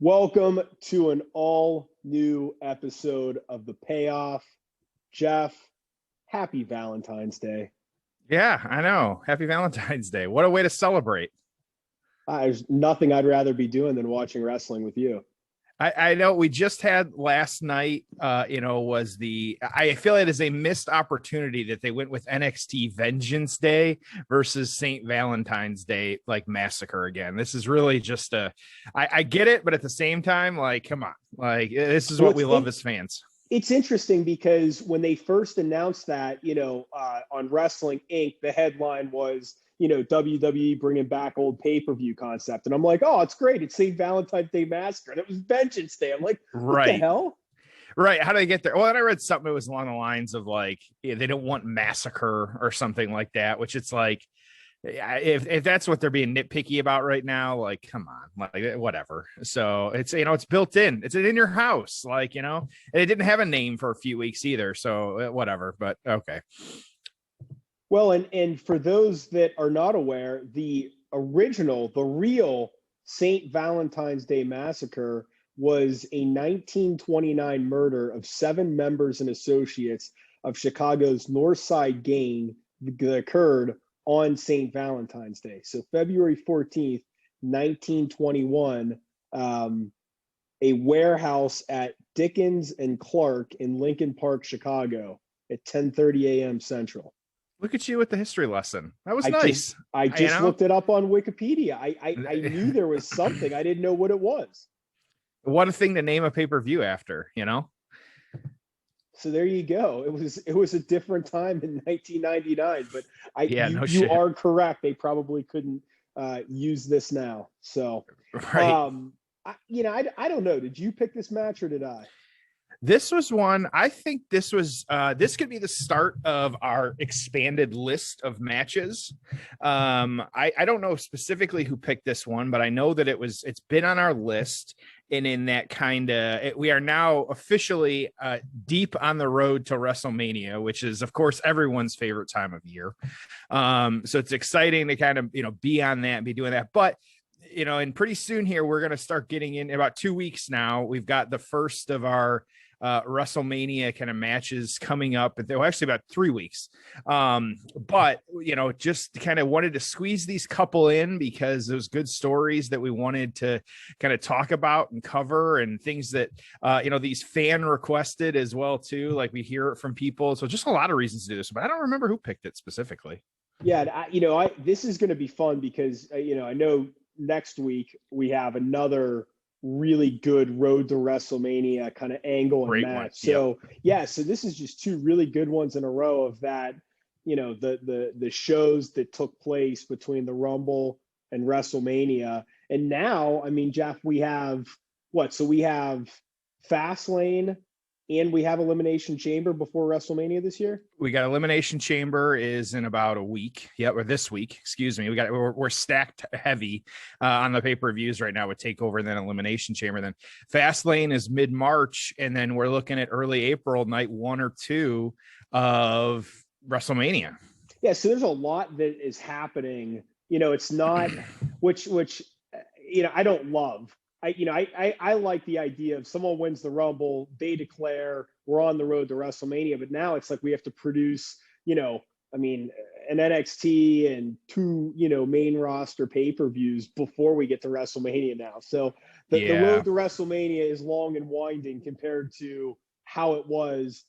Welcome to an all new episode of The Payoff. Jeff, happy Valentine's Day. Yeah, I know. Happy Valentine's Day. What a way to celebrate. There's nothing I'd rather be doing than watching wrestling with you. I know we just had last night, I feel it is a missed opportunity that they went with NXT Vengeance Day versus St. Valentine's Day, like Massacre again. This is really just I get it, but at the same time, like, come on, like, this is what we love as fans. It's interesting because when they first announced that, on Wrestling Inc., the headline was, WWE bringing back old pay-per-view concept. And I'm like, oh, it's great. It's St. Valentine's Day Massacre. And it was Vengeance Day. I'm like, what the hell? Right. How did they get there? Well, and I read something that was along the lines of like, they don't want Massacre or something like that, which it's like, if that's what they're being nitpicky about right now, like, come on, like, whatever. So it's, it's built in, it's in your house, like, and it didn't have a name for a few weeks either. So whatever, but okay. Well, and for those that are not aware, the real St. Valentine's Day Massacre was a 1929 murder of 7 members and associates of Chicago's North Side gang that occurred on St. Valentine's Day. So February 14th, 1921, a warehouse at Dickens and Clark in Lincoln Park, Chicago at 10:30 a.m. Central. Look at you with the history lesson. That was nice. I just looked it up on Wikipedia. I knew there was something. I didn't know what it was. What a thing to name a pay-per-view after, So there you go. It was a different time in 1999, but you are correct. They probably couldn't use this now. So, right. I don't know. Did you pick this match or did I? This was one, I think this could be the start of our expanded list of matches. I don't know specifically who picked this one, but I know that it's been on our list. And in that we are now officially deep on the road to WrestleMania, which is, of course, everyone's favorite time of year. So it's exciting to kind of, be on that and be doing that. But and pretty soon here, we're going to start getting in about 2 weeks now. We've got the first of our WrestleMania kind of matches coming up. They're actually about 3 weeks. But, just kind of wanted to squeeze these couple in because there's good stories that we wanted to kind of talk about and cover and things that, these fan requested as well, too. Like we hear it from people. So just a lot of reasons to do this, but I don't remember who picked it specifically. Yeah. This is going to be fun because, I know next week we have another really good road to WrestleMania kind of angle and match. So so this is just 2 really good ones in a row of that, the shows that took place between the Rumble and WrestleMania. And now, I mean, Jeff, we have what? So we have Fastlane and we have Elimination Chamber before WrestleMania this year. We got Elimination Chamber is in about a week. Yeah, or this week. Excuse me. We're stacked heavy on the pay-per-views right now with Takeover and then Elimination Chamber. Then Fastlane is mid-March, and then we're looking at early April, night 1 or 2 of WrestleMania. Yeah, so there's a lot that is happening. It's not which I don't love. I like the idea of someone wins the Rumble, they declare we're on the road to WrestleMania, but now it's like we have to produce, an NXT and 2, main roster pay-per-views before we get to WrestleMania now. So the road to WrestleMania is long and winding compared to how it was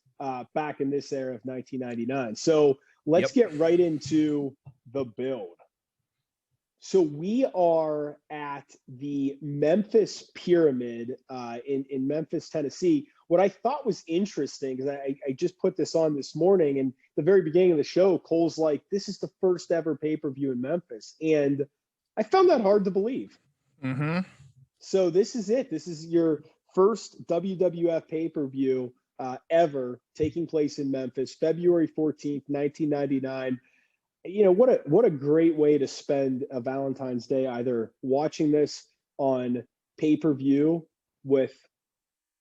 back in this era of 1999. So let's get right into the build. So we are at the Memphis Pyramid in Memphis, Tennessee. What I thought was interesting, because I just put this on this morning, and the very beginning of the show, Cole's like, this is the first ever pay-per-view in Memphis. And I found that hard to believe. Mm-hmm. So this is it. This is your first WWF pay-per-view ever taking place in Memphis, February 14th, 1999. What a great way to spend a Valentine's Day, either watching this on pay-per-view with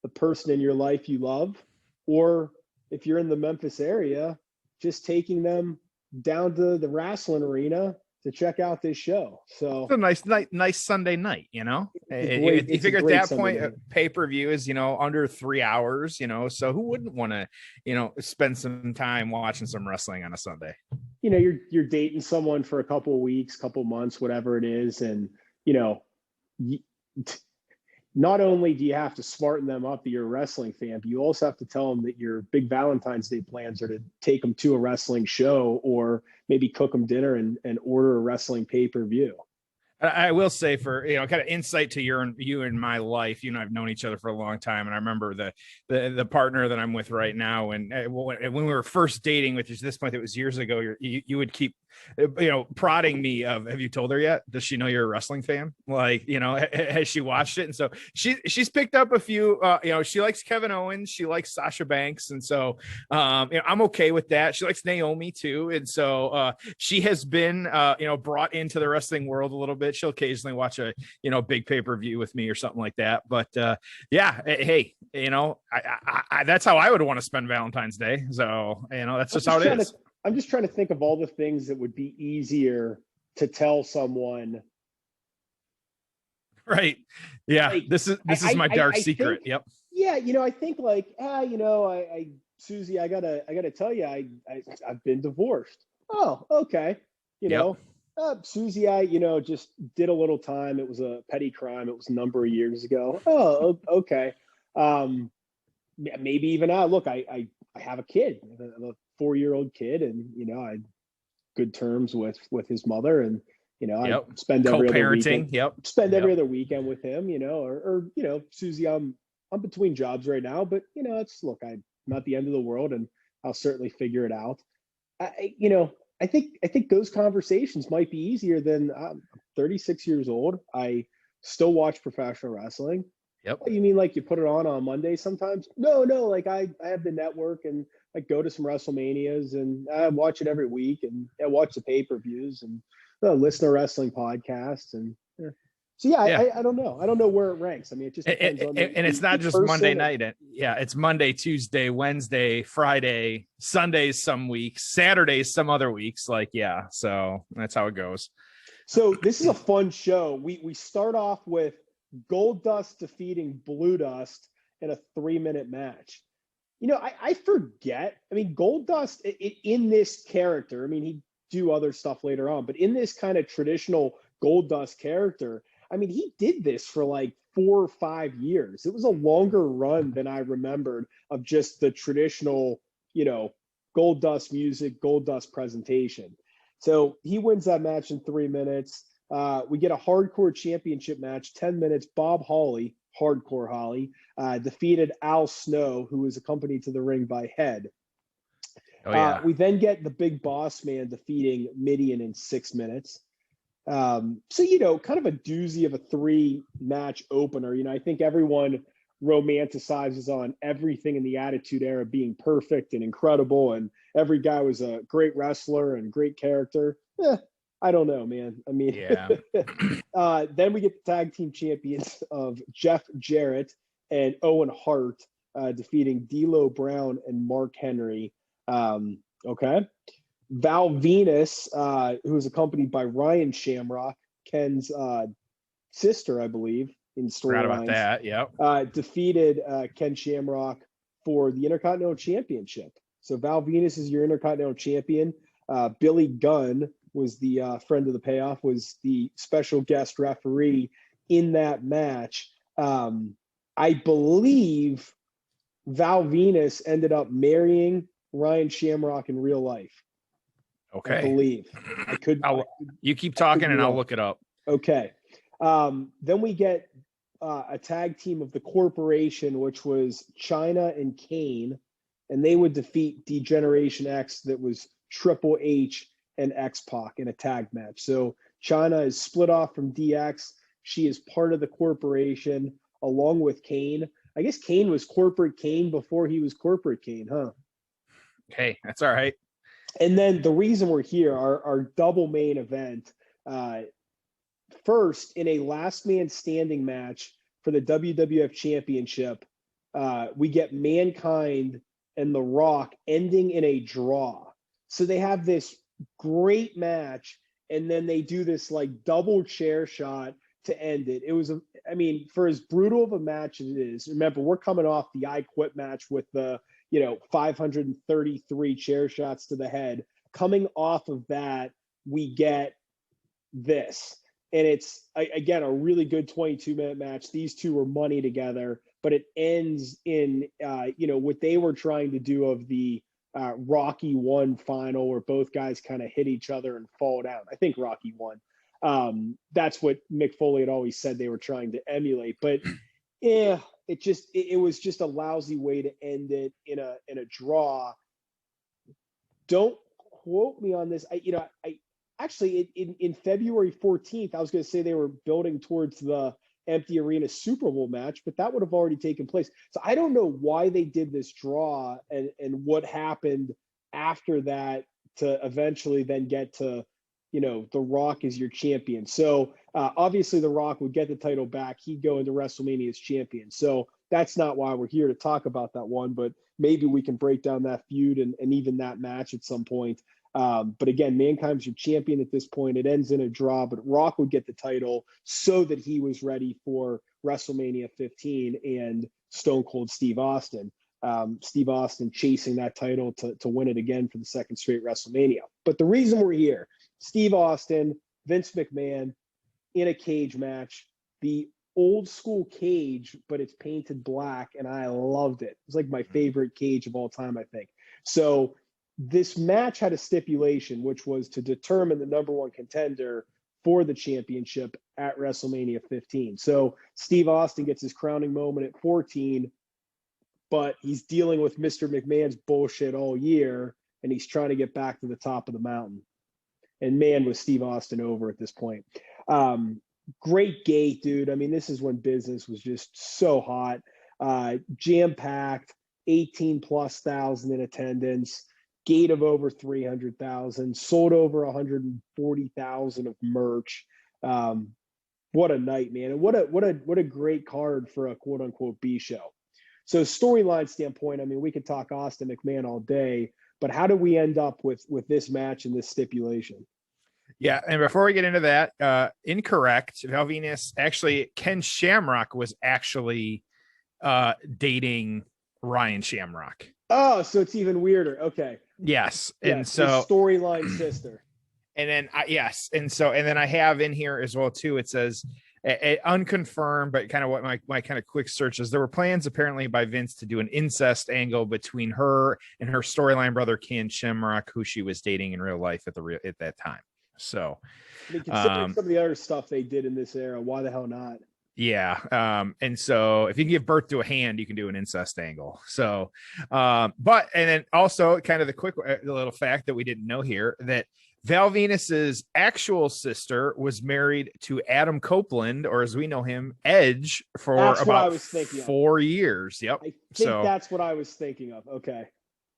the person in your life you love, or if you're in the Memphis area, just taking them down to the wrestling arena to check out this show. So it's a nice night, nice Sunday night, you know. You figure at that point, pay-per-view is, you know, under 3 hours, you know, so who wouldn't want to, you know, spend some time watching some wrestling on a Sunday? You know, you're dating someone for a couple of weeks, couple months, whatever it is, and you know, not only do you have to smarten them up that you're a wrestling fan, but you also have to tell them that your big Valentine's Day plans are to take them to a wrestling show or maybe cook them dinner and order a wrestling pay-per-view. I will say, for, you know, kind of insight to you and my life, you and I've known each other for a long time. And I remember the partner that I'm with right now. And when we were first dating, which is this point, it was years ago, you would keep, you know, prodding me of, have you told her yet? Does she know you're a wrestling fan? Like, you know, has she watched it? And so she's picked up a few, you know, she likes Kevin Owens. She likes Sasha Banks. And so, you know, I'm okay with that. She likes Naomi too. And so she has been, you know, brought into the wrestling world a little bit. She'll occasionally watch a, you know, big pay-per-view with me or something like that. But yeah, hey, you know, I that's how I would want to spend Valentine's Day. So, you know, that's just how it is. I'm just trying to think of all the things that would be easier to tell someone. Right. Yeah. Like, this is my dark secret. Think, yep. Yeah. You know, I think like, you know, Susie, I gotta tell you, I've been divorced. Oh, okay. You know, Susie, I, you know, just did a little time. It was a petty crime. It was a number of years ago. Oh, okay. Maybe even look, I have a kid, a 4-year-old kid, and you know, I good terms with his mother, and you know, I spend every other weekend. Every other weekend with him, you know, or you know, Susie, I'm between jobs right now, but you know, I'm not the end of the world, and I'll certainly figure it out. You know, I think those conversations might be easier than I'm 36 years old. I still watch professional wrestling. Yep. You mean like you put it on Monday sometimes? No, like I have the network and I go to some WrestleManias and I watch it every week and I watch the pay-per-views and listen to wrestling podcasts and so yeah. I don't know. I don't know where it ranks. I mean, it just depends on and it's not just Monday night. It's Monday, Tuesday, Wednesday, Friday, Sundays some weeks, Saturdays some other weeks. Like, yeah, so that's how it goes. So this is a fun show. We start off with Goldust defeating Blue Dust in a 3-minute match. You know, I forget. I mean, Goldust in this character, I mean, he'd do other stuff later on, but in this kind of traditional Goldust character, I mean, he did this for like 4 or 5 years. It was a longer run than I remembered of just the traditional, you know, Goldust music, Goldust presentation. So he wins that match in 3 minutes. We get a hardcore championship match, 10 minutes. Bob Holly, Hardcore Holly, defeated Al Snow, who was accompanied to the ring by Head. We then get the Big Boss Man defeating Midian in 6 minutes. So, you know, kind of a doozy of a 3-match opener. You know, I think everyone romanticizes on everything in the Attitude Era being perfect and incredible, and every guy was a great wrestler and great character. I don't know, man. I mean, then we get the tag team champions of Jeff Jarrett and Owen Hart defeating D'Lo Brown and Mark Henry. Okay. Val Venus, who was accompanied by Ryan Shamrock, Ken's sister, I believe, in storylines. Forgot about that. Defeated Ken Shamrock for the Intercontinental Championship. So Val Venus is your Intercontinental Champion. Billy Gunn was the friend of the payoff, was the special guest referee in that match. I believe Val Venus ended up marrying Ryan Shamrock in real life. Okay. I believe. You keep talking and I'll look it up. Okay. Then we get a tag team of the Corporation, which was Chyna and Kane, and they would defeat D-Generation X, that was Triple H and X-Pac in a tag match. So Chyna is split off from DX. She is part of the Corporation along with Kane. I guess Kane was Corporate Kane before he was Corporate Kane, huh? Hey, that's all right. And then the reason we're here, our double main event, first in a last man standing match for the WWF Championship, we get Mankind and The Rock ending in a draw. So they have this great match and then they do this like double chair shot to end it. It was, I mean, for as brutal of a match as it is, remember, we're coming off the I Quit match with the, 533 chair shots to the head. Coming off of that, we get this. And it's, again, a really good 22-minute match. These two were money together, but it ends in, what they were trying to do of the Rocky 1 final where both guys kind of hit each other and fall down. I think Rocky 1. That's what Mick Foley had always said they were trying to emulate. But it was just a lousy way to end it in a draw. Don't quote me on this. Actually, in February 14th, I was going to say they were building towards the empty arena Super Bowl match, but that would have already taken place. So I don't know why they did this draw and what happened after that to eventually then get to, The Rock is your champion. So obviously The Rock would get the title back. He'd go into WrestleMania as champion. So that's not why we're here to talk about that one, but maybe we can break down that feud and even that match at some point. But again, Mankind's your champion at this point. It ends in a draw, but Rock would get the title so that he was ready for WrestleMania 15 and Stone Cold Steve Austin. Steve Austin chasing that title to win it again for the second straight WrestleMania. But the reason we're here, Steve Austin, Vince McMahon in a cage match, the old school cage, but it's painted black, and I loved it. It's like my favorite cage of all time, I think. So this match had a stipulation, which was to determine the number one contender for the championship at WrestleMania 15. So Steve Austin gets his crowning moment at 14, but he's dealing with Mr. McMahon's bullshit all year, and he's trying to get back to the top of the mountain. And man, was Steve Austin over at this point. Great gate, dude. I mean, this is when business was just so hot. Jam-packed, 18+ thousand in attendance. Gate of over 300,000, sold over 140,000 of merch. What a night, man. And what a great card for a quote unquote B show. So storyline standpoint, I mean, we could talk Austin McMahon all day, but how do we end up with this match and this stipulation? Yeah, and before we get into that, incorrect. Val Venis, actually, Ken Shamrock was actually dating Ryan Shamrock. Oh, so it's even weirder. Okay. Yes. And so storyline sister. And then and then I have in here as well too. It says unconfirmed, but kind of what my kind of quick search is. There were plans apparently by Vince to do an incest angle between her and her storyline brother Ken Shamrock, who she was dating in real life at that time. So, I mean, considering some of the other stuff they did in this era, why the hell not? Yeah. And so if you can give birth to a hand, you can do an incest angle. So, and then also kind of the little fact that we didn't know here, that Val Venis's actual sister was married to Adam Copeland, or as we know him, Edge, for about 4 years. Yep. I think that's what I was thinking of. Okay.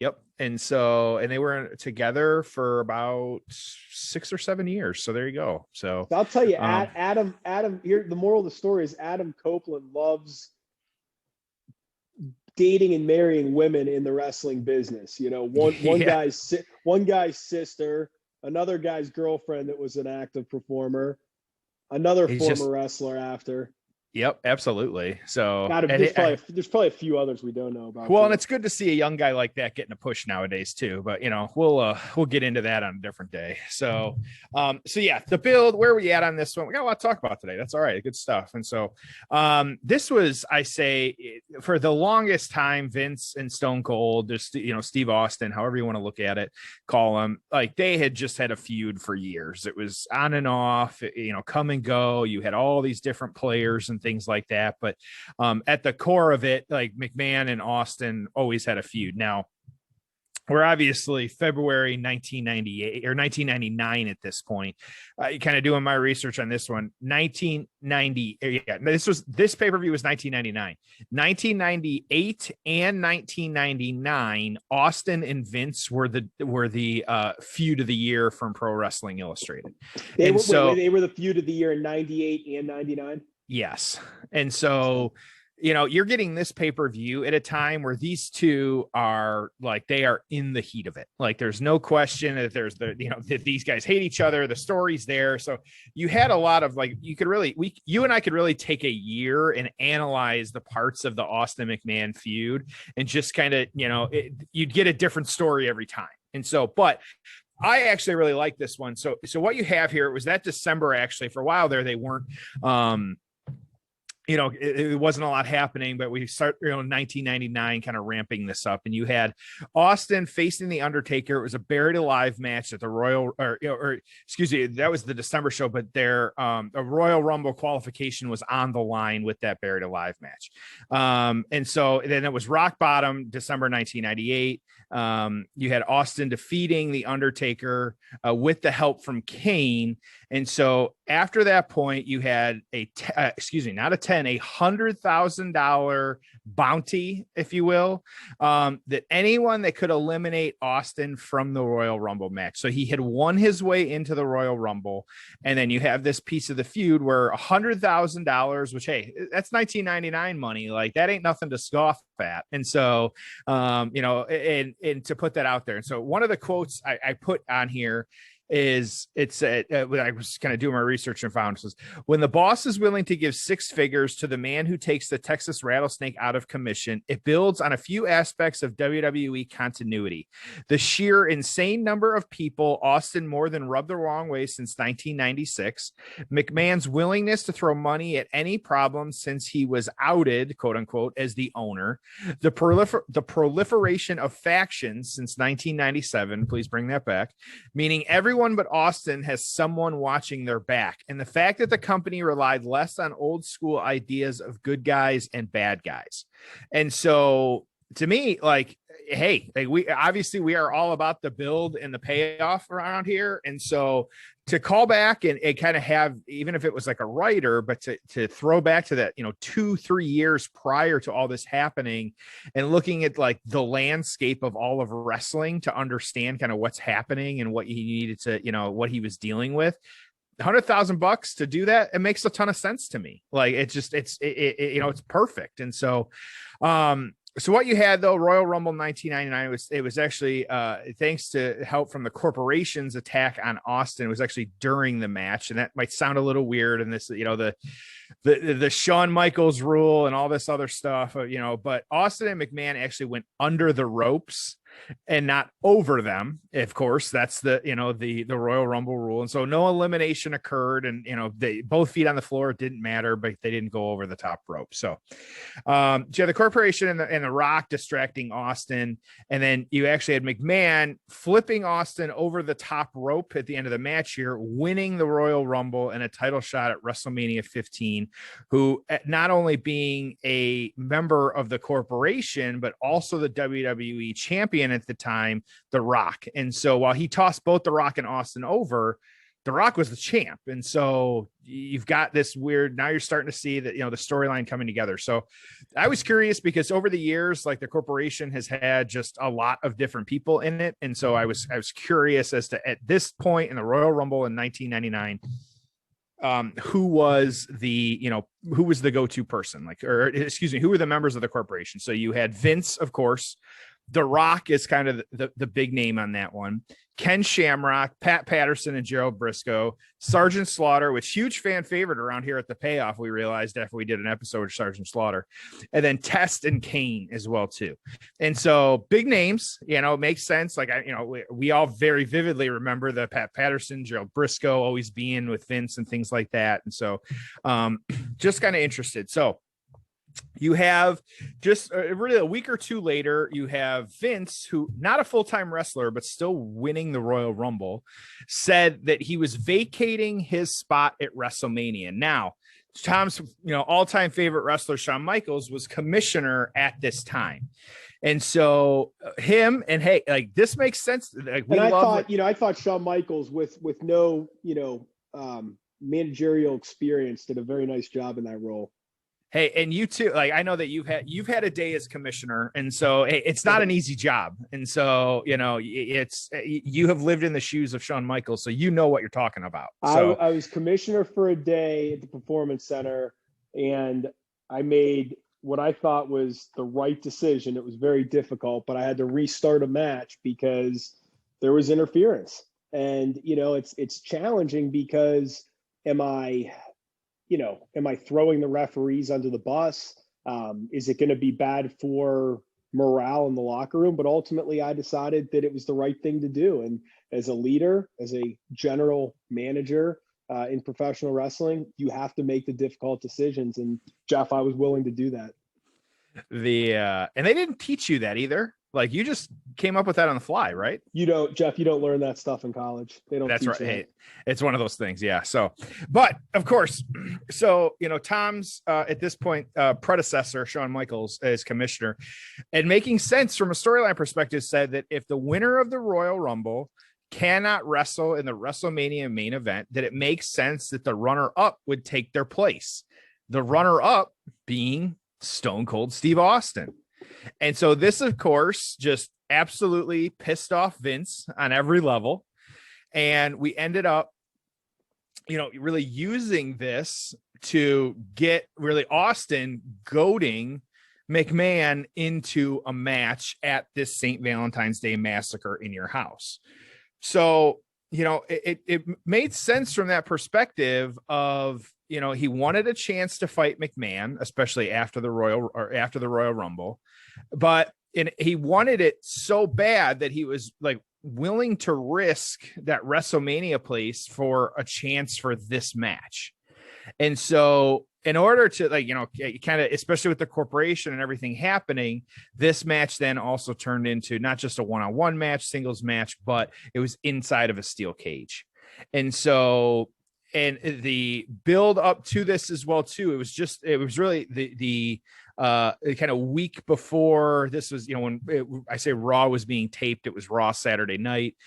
Yep. And they were together for about 6 or 7 years. So there you go. So I'll tell you, Adam here, the moral of the story is Adam Copeland loves dating and marrying women in the wrestling business. One guy's sister, another guy's girlfriend that was an active performer, another former wrestler after. Yep, absolutely. So there's probably a few others we don't know about. Well, and it's good to see a young guy like that getting a push nowadays too. But we'll get into that on a different day. So yeah, the build. Where are we at on this one? We got a lot to talk about today. That's all right, good stuff. And so this was, I say, for the longest time, Vince and Stone Cold, just Steve Austin, however you want to look at it, call him, like they had just had a feud for years. It was on and off, come and go. You had all these different players and things like that, but at the core of it, like McMahon and Austin always had a feud. Now we're obviously February 1998 or 1999 at this point. Kind of doing my research on this one. 1990. Yeah, this pay-per-view was 1999. 1998 and 1999. Austin and Vince were the feud of the year from Pro Wrestling Illustrated. They were the feud of the year in 98 and 99. Yes. And so you're getting this pay-per-view at a time where these two are like, they are in the heat of it. Like, there's no question that that these guys hate each other. The story's there. So you had a lot of like, you and I could really take a year and analyze the parts of the Austin McMahon feud and just kind of, you'd get a different story every time. And so, but I actually really like this one. So what you have here, it was that December, actually, for a while there, they weren't, it wasn't a lot happening, but we start, 1999 kind of ramping this up, and you had Austin facing the Undertaker. It was a buried alive match at the that was the December show, but their a Royal Rumble qualification was on the line with that buried alive match. And so then it was Rock Bottom, December 1998. You had Austin defeating the Undertaker with the help from Kane. And so after that point, you had $100,000 bounty, if you will, that anyone that could eliminate Austin from the Royal Rumble match. So he had won his way into the Royal Rumble. And then you have this piece of the feud where $100,000, which, hey, that's 1999 money. Like, that ain't nothing to scoff at. And so, and to put that out there. And so one of the quotes I put on here is, when I was kind of doing my research and found, says, when the boss is willing to give six figures to the man who takes the Texas Rattlesnake out of commission, it builds on a few aspects of WWE continuity. The sheer insane number of people Austin more than rubbed the wrong way since 1996, McMahon's willingness to throw money at any problem since he was outed, quote unquote, as the owner, the proliferation of factions since 1997, please bring that back, meaning everyone but Austin has someone watching their back, and the fact that the company relied less on old school ideas of good guys and bad guys. And so, to me, like, hey, like, we are all about the build and the payoff around here. And so to call back and kind of have, even if it was like a writer, but to throw back to that, 2-3 years prior to all this happening and looking at like the landscape of all of wrestling to understand kind of what's happening and what he needed to, what he was dealing with. $100,000 to do that, it makes a ton of sense to me. Like, it's perfect. And so, so what you had, though, Royal Rumble 1999, it was actually thanks to help from the corporation's attack on Austin. It was actually during the match, and that might sound a little weird. And this, the Shawn Michaels rule and all this other stuff, but Austin and McMahon actually went under the ropes and not over them. Of course, that's the Royal Rumble rule. And so no elimination occurred, and they both feet on the floor. It didn't matter, but they didn't go over the top rope. So the corporation and the Rock distracting Austin, and then you actually had McMahon flipping Austin over the top rope at the end of the match here, winning the Royal Rumble and a title shot at WrestleMania 15, who, not only being a member of the corporation, but also the WWE champion at the time, The Rock. And so while he tossed both The Rock and Austin over, The Rock was the champ. And so you've got this weird, now you're starting to see that, the storyline coming together. So I was curious because over the years, like, the corporation has had just a lot of different people in it. And so I was curious as to, at this point in the Royal Rumble in 1999, who was the go-to person, who were the members of the corporation? So you had Vince, of course. The Rock is kind of the big name on that one. Ken Shamrock, Pat Patterson, and Gerald Briscoe. Sergeant Slaughter, which huge fan favorite around here at the Payoff, we realized after we did an episode of Sergeant Slaughter. And then Test and Kane as well, too. And so big names, it makes sense. Like, we all very vividly remember the Pat Patterson, Gerald Briscoe always being with Vince and things like that. And so just kind of interested. So you have just really a week or two later, you have Vince, who, not a full-time wrestler, but still winning the Royal Rumble, said that he was vacating his spot at WrestleMania. Now, Tom's, all-time favorite wrestler, Shawn Michaels, was commissioner at this time. And so him, and hey, like, this makes sense. Like, I thought Shawn Michaels with no, managerial experience did a very nice job in that role. Hey, and you too, like, I know that you've had a day as commissioner, and so it's not an easy job. And so, you have lived in the shoes of Shawn Michaels, so you know what you're talking about. So I was commissioner for a day at the Performance Center, and I made what I thought was the right decision. It was very difficult, but I had to restart a match because there was interference. And, it's challenging because am I throwing the referees under the bus? Is it going to be bad for morale in the locker room? But ultimately, I decided that it was the right thing to do. And as a leader, as a general manager in professional wrestling, you have to make the difficult decisions. And Jeff, I was willing to do that. And they didn't teach you that either. Like, you just came up with that on the fly, right? Jeff, you don't learn that stuff in college. They don't. That's teach right. that. Hey, it's one of those things. Yeah. So, but of course, so, Tom's at this point, predecessor, Shawn Michaels, as commissioner, and making sense from a storyline perspective, said that if the winner of the Royal Rumble cannot wrestle in the WrestleMania main event, that it makes sense that the runner up would take their place. The runner up being Stone Cold Steve Austin. And so this, of course, just absolutely pissed off Vince on every level. And we ended up, really using this to get really Austin goading McMahon into a match at this St. Valentine's Day Massacre in your house. So, it made sense from that perspective of, he wanted a chance to fight McMahon, especially after the Royal Rumble, but he wanted it so bad that he was like willing to risk that WrestleMania place for a chance for this match. And so in order to kind of, especially with the corporation and everything happening, this match then also turned into not just a one-on-one match, singles match, but it was inside of a steel cage. And so, and the build up to this as well too, it was really the kind of week before this was, I say Raw was being taped, it was Raw Saturday night.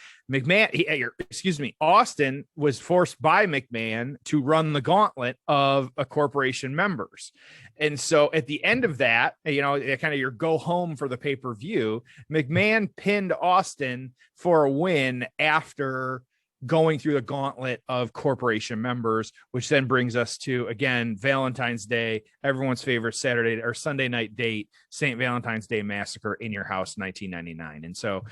Austin was forced by McMahon to run the gauntlet of a corporation members. And so at the end of that, kind of your go home for the pay-per-view, McMahon pinned Austin for a win after going through the gauntlet of corporation members, which then brings us to, again, Valentine's Day, everyone's favorite Saturday or Sunday night date, St. Valentine's Day Massacre in your house, 1999. And so,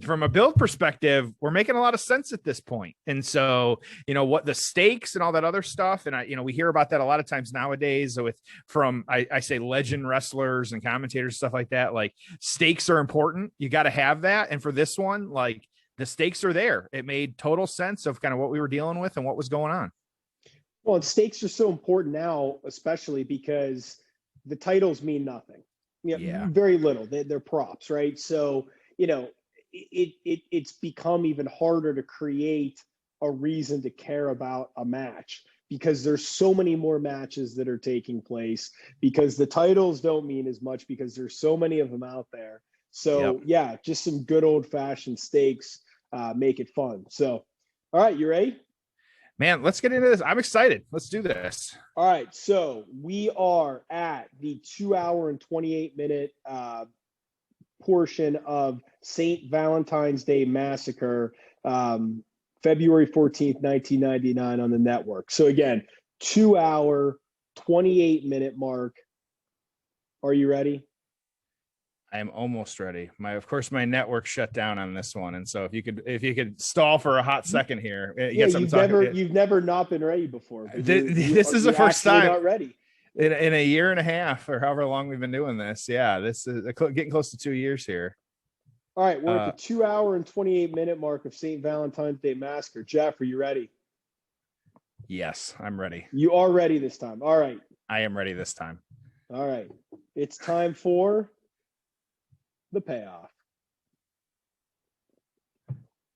from a build perspective, we're making a lot of sense at this point. And so, what the stakes and all that other stuff. And we hear about that a lot of times nowadays I say legend wrestlers and commentators, stuff like that. Like, stakes are important. You got to have that. And for this one, like, the stakes are there. It made total sense of kind of what we were dealing with and what was going on. Well, and stakes are so important now, especially because the titles mean nothing. Very little. They're props, right? So, it's become even harder to create a reason to care about a match because there's so many more matches that are taking place, because the titles don't mean as much because there's so many of them out there. So just some good old fashioned stakes make it fun. So, all right, you ready? Man, let's get into this. I'm excited. Let's do this. All right. So we are at the 2 hour and 28 minute portion of St. Valentine's Day Massacre, February 14th, 1999 on the network. So again, 2 hour, 28 minute mark. Are you ready? I'm almost ready. Of course, my network shut down on this one, and so if you could stall for a hot second here, you've never not been ready before. This is the first time not ready in a year and a half or however long we've been doing this. Yeah, this is getting close to 2 years here. All right, we're at the 2 hour and 28 minute mark of St. Valentine's Day Massacre. Jeff, are you ready? Yes, I'm ready. You are ready this time. All right. I am ready this time. All right. It's time for the payoff.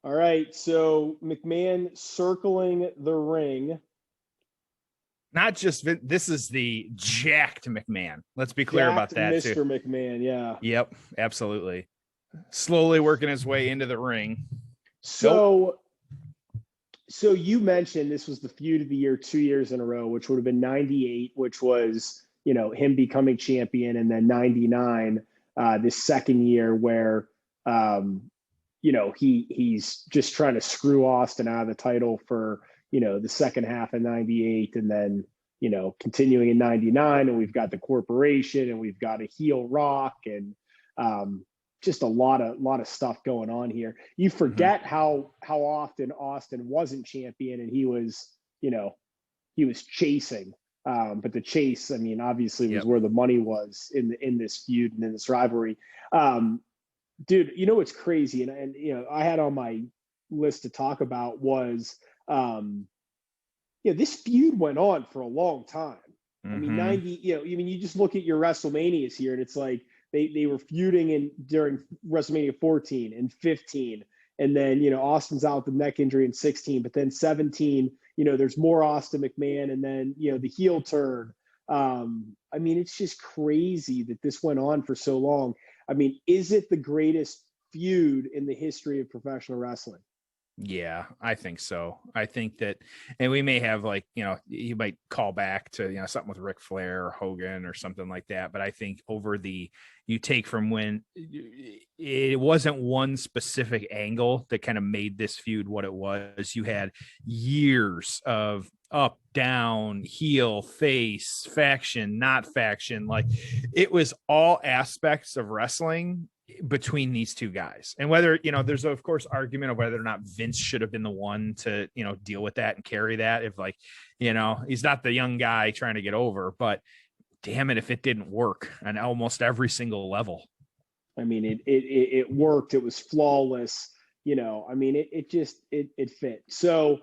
All right, so McMahon circling the ring. Not just this is the jacked McMahon. Let's be clear about that, Mr. too. McMahon, yeah. Yep, absolutely. Slowly working his way into the ring. So you mentioned this was the feud of the year 2 years in a row, which would have been 98, which was, him becoming champion, and then 99. This second year where, he's just trying to screw Austin out of the title for, the second half of 98. And then, continuing in 99, and we've got the corporation, and we've got a heel Rock, and just a lot of stuff going on here. You forget how often Austin wasn't champion, and he was chasing. But the chase, I mean, obviously was where the money was in this feud and in this rivalry. Dude, what's crazy, and I had on my list to talk about was this feud went on for a long time. I mean, 90, you just look at your WrestleManias here, and it's like they were feuding during WrestleMania 14 and 15, and then Austin's out with the neck injury in 16, but then 17, there's more Austin McMahon, and then the heel turn. I mean, it's just crazy that this went on for so long. I mean, is it the greatest feud in the history of professional wrestling? Yeah, I think so. I think that, and we may have you might call back to, something with Ric Flair or Hogan or something like that. But I think you take from when it wasn't one specific angle that kind of made this feud what it was. You had years of up, down, heel, face, faction, not faction. Like, it was all aspects of wrestling between these two guys. And whether, there's of course argument of whether or not Vince should have been the one to, deal with that and carry that. If he's not the young guy trying to get over, but damn it, if it didn't work on almost every single level. I mean, it worked. It was flawless. I mean, it fit. So,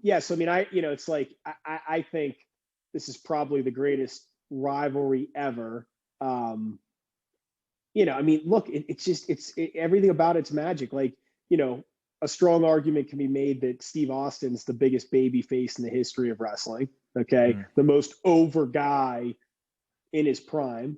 yes, I mean, it's like, I think this is probably the greatest rivalry ever. I mean, look, it's everything about it's magic. Like, a strong argument can be made that Steve Austin's the biggest baby face in the history of wrestling. Okay. The most over guy in his prime.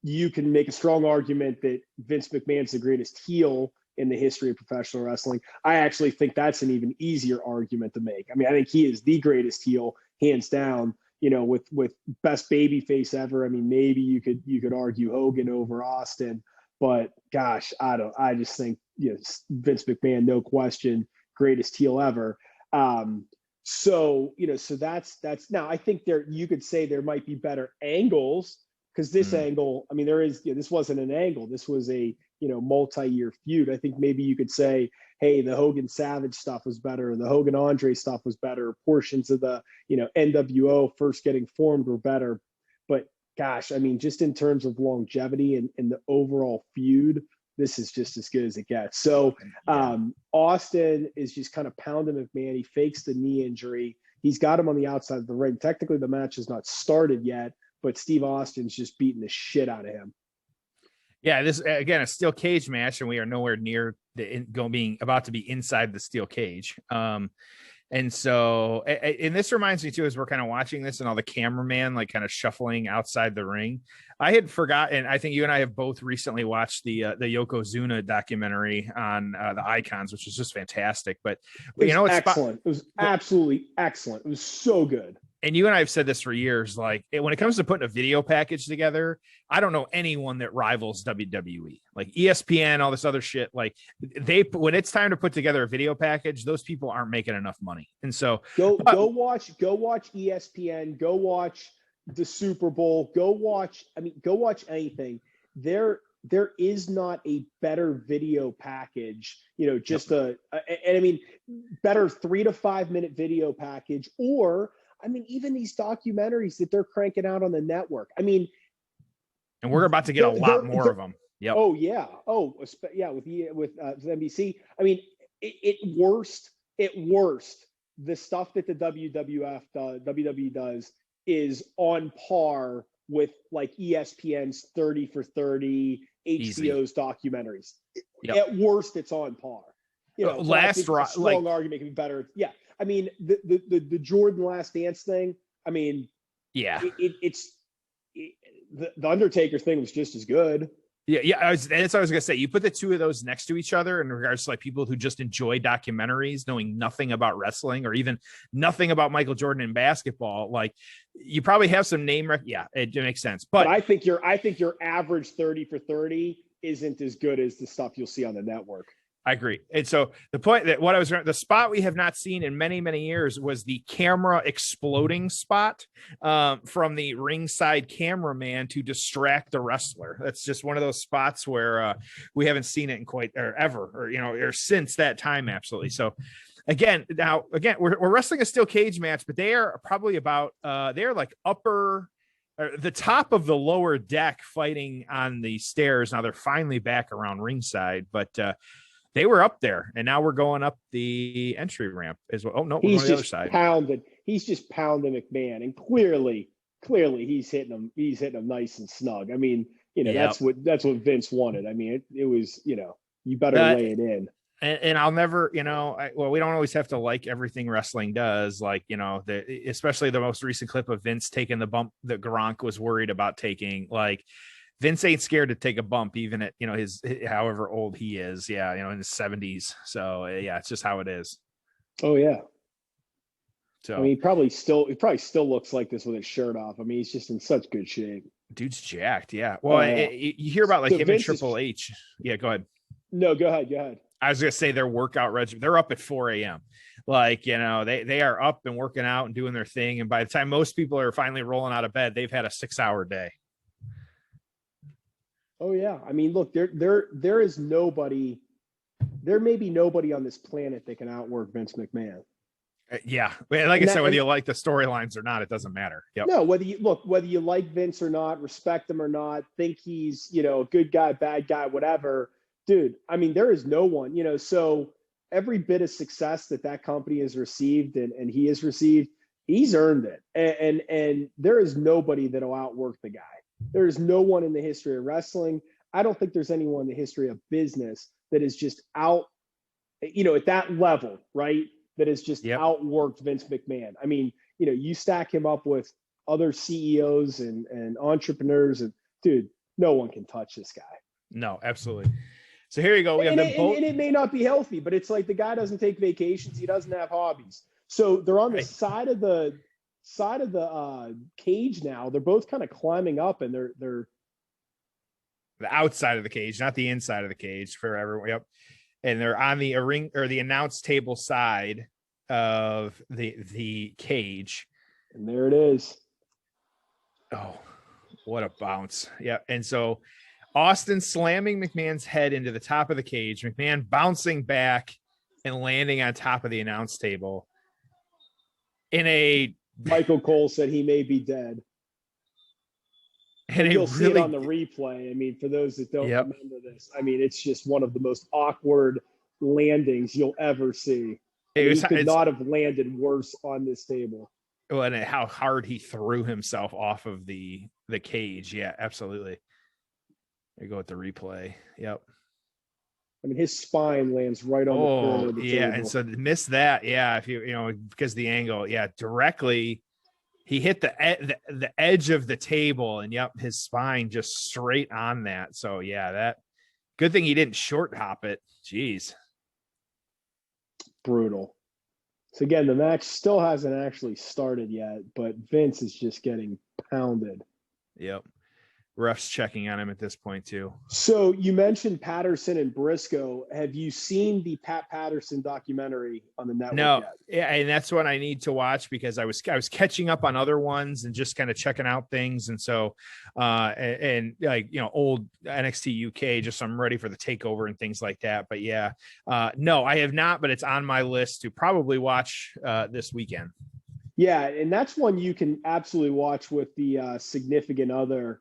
You can make a strong argument that Vince McMahon's the greatest heel in the history of professional wrestling. I actually think that's an even easier argument to make. I mean, I think he is the greatest heel, hands down. With best baby face ever. I mean, maybe you could argue Hogan over Austin, but gosh, I just think, Vince McMahon, no question, greatest heel ever. So that's now, I think you could say there might be better angles, because this angle, I mean, this wasn't an angle. This was a, multi-year feud. I think maybe you could say, hey, the Hogan Savage stuff was better. The Hogan Andre stuff was better. Portions of the, NWO first getting formed were better. But gosh, I mean, just in terms of longevity and the overall feud, this is just as good as it gets. So Austin is just kind of pounding McMahon. He fakes the knee injury. He's got him on the outside of the ring. Technically, the match has not started yet, but Steve Austin's just beating the shit out of him. Yeah, this, again, a steel cage match, and we are nowhere near being about to be inside the steel cage. And so, and this reminds me too, as we're kind of watching this and all the cameraman like kind of shuffling outside the ring. I had forgotten. I think you and I have both recently watched the Yokozuna documentary on the Icons, which was just fantastic. But it's excellent. It was absolutely excellent. It was so good. And you and I have said this for years, like when it comes to putting a video package together, I don't know anyone that rivals WWE, like ESPN, all this other shit. Like when it's time to put together a video package, those people aren't making enough money. And so go watch ESPN, go watch the Super Bowl, go watch anything. There is not a better video package, better 3 to 5 minute video package, or I mean, even these documentaries that they're cranking out on the network. I mean, and we're about to get a lot more of them. Yep. Oh yeah. Oh yeah. With NBC. I mean, at worst, the stuff that the WWE does is on par with like ESPN's 30 for 30, HBO's documentaries. Yep. At worst, it's on par. Strong argument can be better. Yeah. I mean, the Jordan Last Dance thing, I mean, yeah, it's the Undertaker thing was just as good. Yeah. That's what I was gonna say. You put the two of those next to each other in regards to like people who just enjoy documentaries, knowing nothing about wrestling or even nothing about Michael Jordan in basketball. Like, you probably have some name. Yeah, it makes sense. But I think your average 30 for 30 isn't as good as the stuff you'll see on the network. I agree. And so the point that the spot we have not seen in many, many years was the camera exploding spot from the ringside cameraman to distract the wrestler. That's just one of those spots where we haven't seen it in quite or ever, or since that time. Absolutely. So again, we're wrestling a steel cage match, but they are probably about they're like the top of the lower deck fighting on the stairs. Now they're finally back around ringside, but they were up there, and now we're going up the entry ramp as well. Oh no, we're going to the other side. He's just pounding McMahon, and clearly he's hitting him. He's hitting him nice and snug. I mean, that's what Vince wanted. I mean, it was, you better lay it in. And I'll never, we don't always have to like everything wrestling does. Like, especially the most recent clip of Vince taking the bump that Gronk was worried about taking. Like, Vince ain't scared to take a bump, even at, his however old he is. Yeah. In his 70s. So yeah, it's just how it is. Oh yeah. So I mean, he probably still looks like this with his shirt off. I mean, he's just in such good shape. Dude's jacked. Yeah. Well, you hear about like him and Triple H. Yeah, go ahead. No, go ahead. I was going to say their workout regimen. They're up at 4 a.m. Like, they are up and working out and doing their thing. And by the time most people are finally rolling out of bed, they've had a 6-hour day. Oh yeah. I mean, look, there may be nobody on this planet that can outwork Vince McMahon. Yeah. Like I said, whether you like the storylines or not, it doesn't matter. Yep. No, whether you like Vince or not, respect him or not, think he's, a good guy, bad guy, whatever, dude. I mean, there is no one, so every bit of success that company has received and he has received, he's earned it. And there is nobody that'll outwork the guy. There is no one in the history of wrestling. I don't think there's anyone in the history of business that is just out, at that level, right? That is just outworked Vince McMahon. I mean, you stack him up with other CEOs and entrepreneurs, and dude, no one can touch this guy. No, absolutely. So here you go. We have them both. And it may not be healthy, but it's like the guy doesn't take vacations. He doesn't have hobbies. So they're on the side of the cage now. They're both kind of climbing up, and they're the outside of the cage, not the inside of the cage for everyone. Yep. And they're on the ring or the announce table side of the cage. And there it is. Oh, what a bounce. Yeah. And so Austin slamming McMahon's head into the top of the cage, McMahon bouncing back and landing on top of the announce table Michael Cole said he may be dead. And you'll see it on the replay. I mean, for those that don't remember this, I mean, it's just one of the most awkward landings you'll ever see. He could not have landed worse on this table. Well, and how hard he threw himself off of the cage. Yeah, absolutely. There you go with the replay. Yep. I mean, his spine lands right on the corner of the table. And so miss that. Yeah, if because the angle, directly. He hit the edge of the table, and his spine just straight on that. So that good thing he didn't short hop it. Jeez, brutal. So again, the match still hasn't actually started yet, but Vince is just getting pounded. Yep. Refs checking on him at this point too. So you mentioned Patterson and Briscoe. Have you seen the Pat Patterson documentary on the network No, yet? Yeah, and that's what I need to watch because I was catching up on other ones and just kind of checking out things. And so, old NXT UK, just so I'm ready for the takeover and things like that. But no, I have not, but it's on my list to probably watch this weekend. Yeah, and that's one you can absolutely watch with the significant other.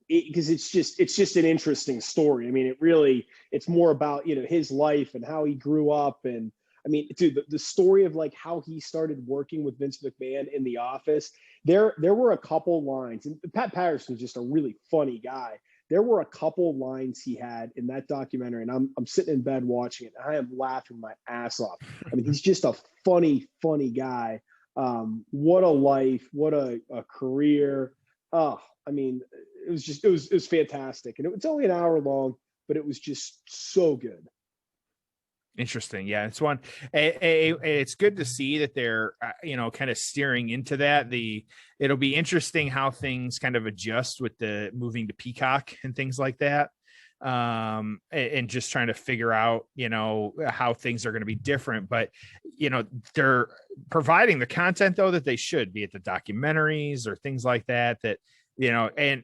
Because it's just an interesting story. I mean, it's more about, his life and how he grew up. And I mean, dude, the story of like how he started working with Vince McMahon in the office, there were a couple lines, and Pat Patterson's just a really funny guy. There were a couple lines he had in that documentary, and I'm sitting in bed watching it, and I am laughing my ass off. I mean, he's just a funny guy. What a life, what a career. Oh, I mean, it was fantastic. And it's only an hour long, but it was just so good. Interesting. Yeah, it's one. It's good to see that they're, kind of steering into that. It'll be interesting how things kind of adjust with the moving to Peacock and things like that. and just trying to figure out, how things are going to be different. But, they're providing the content though that they should be, at the documentaries or things like that, and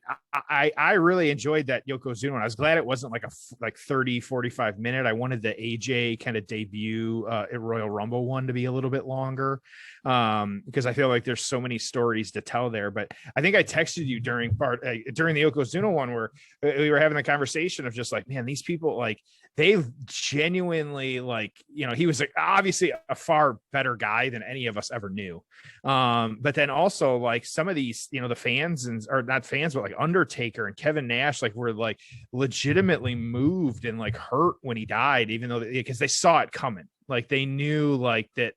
I really enjoyed that Yokozuna one. I was glad it wasn't like a 30, 45 minute. I wanted the AJ kind of debut at Royal Rumble one to be a little bit longer, because I feel like there's so many stories to tell there. But I think I texted you during the Yokozuna one where we were having the conversation of just like, man, these people, like, they genuinely, like, he was like obviously a far better guy than any of us ever knew. But then also, like, some of these, the fans or not fans, but like Undertaker and Kevin Nash, like, were like legitimately moved and like hurt when he died, even though because they saw it coming. Like, they knew like that,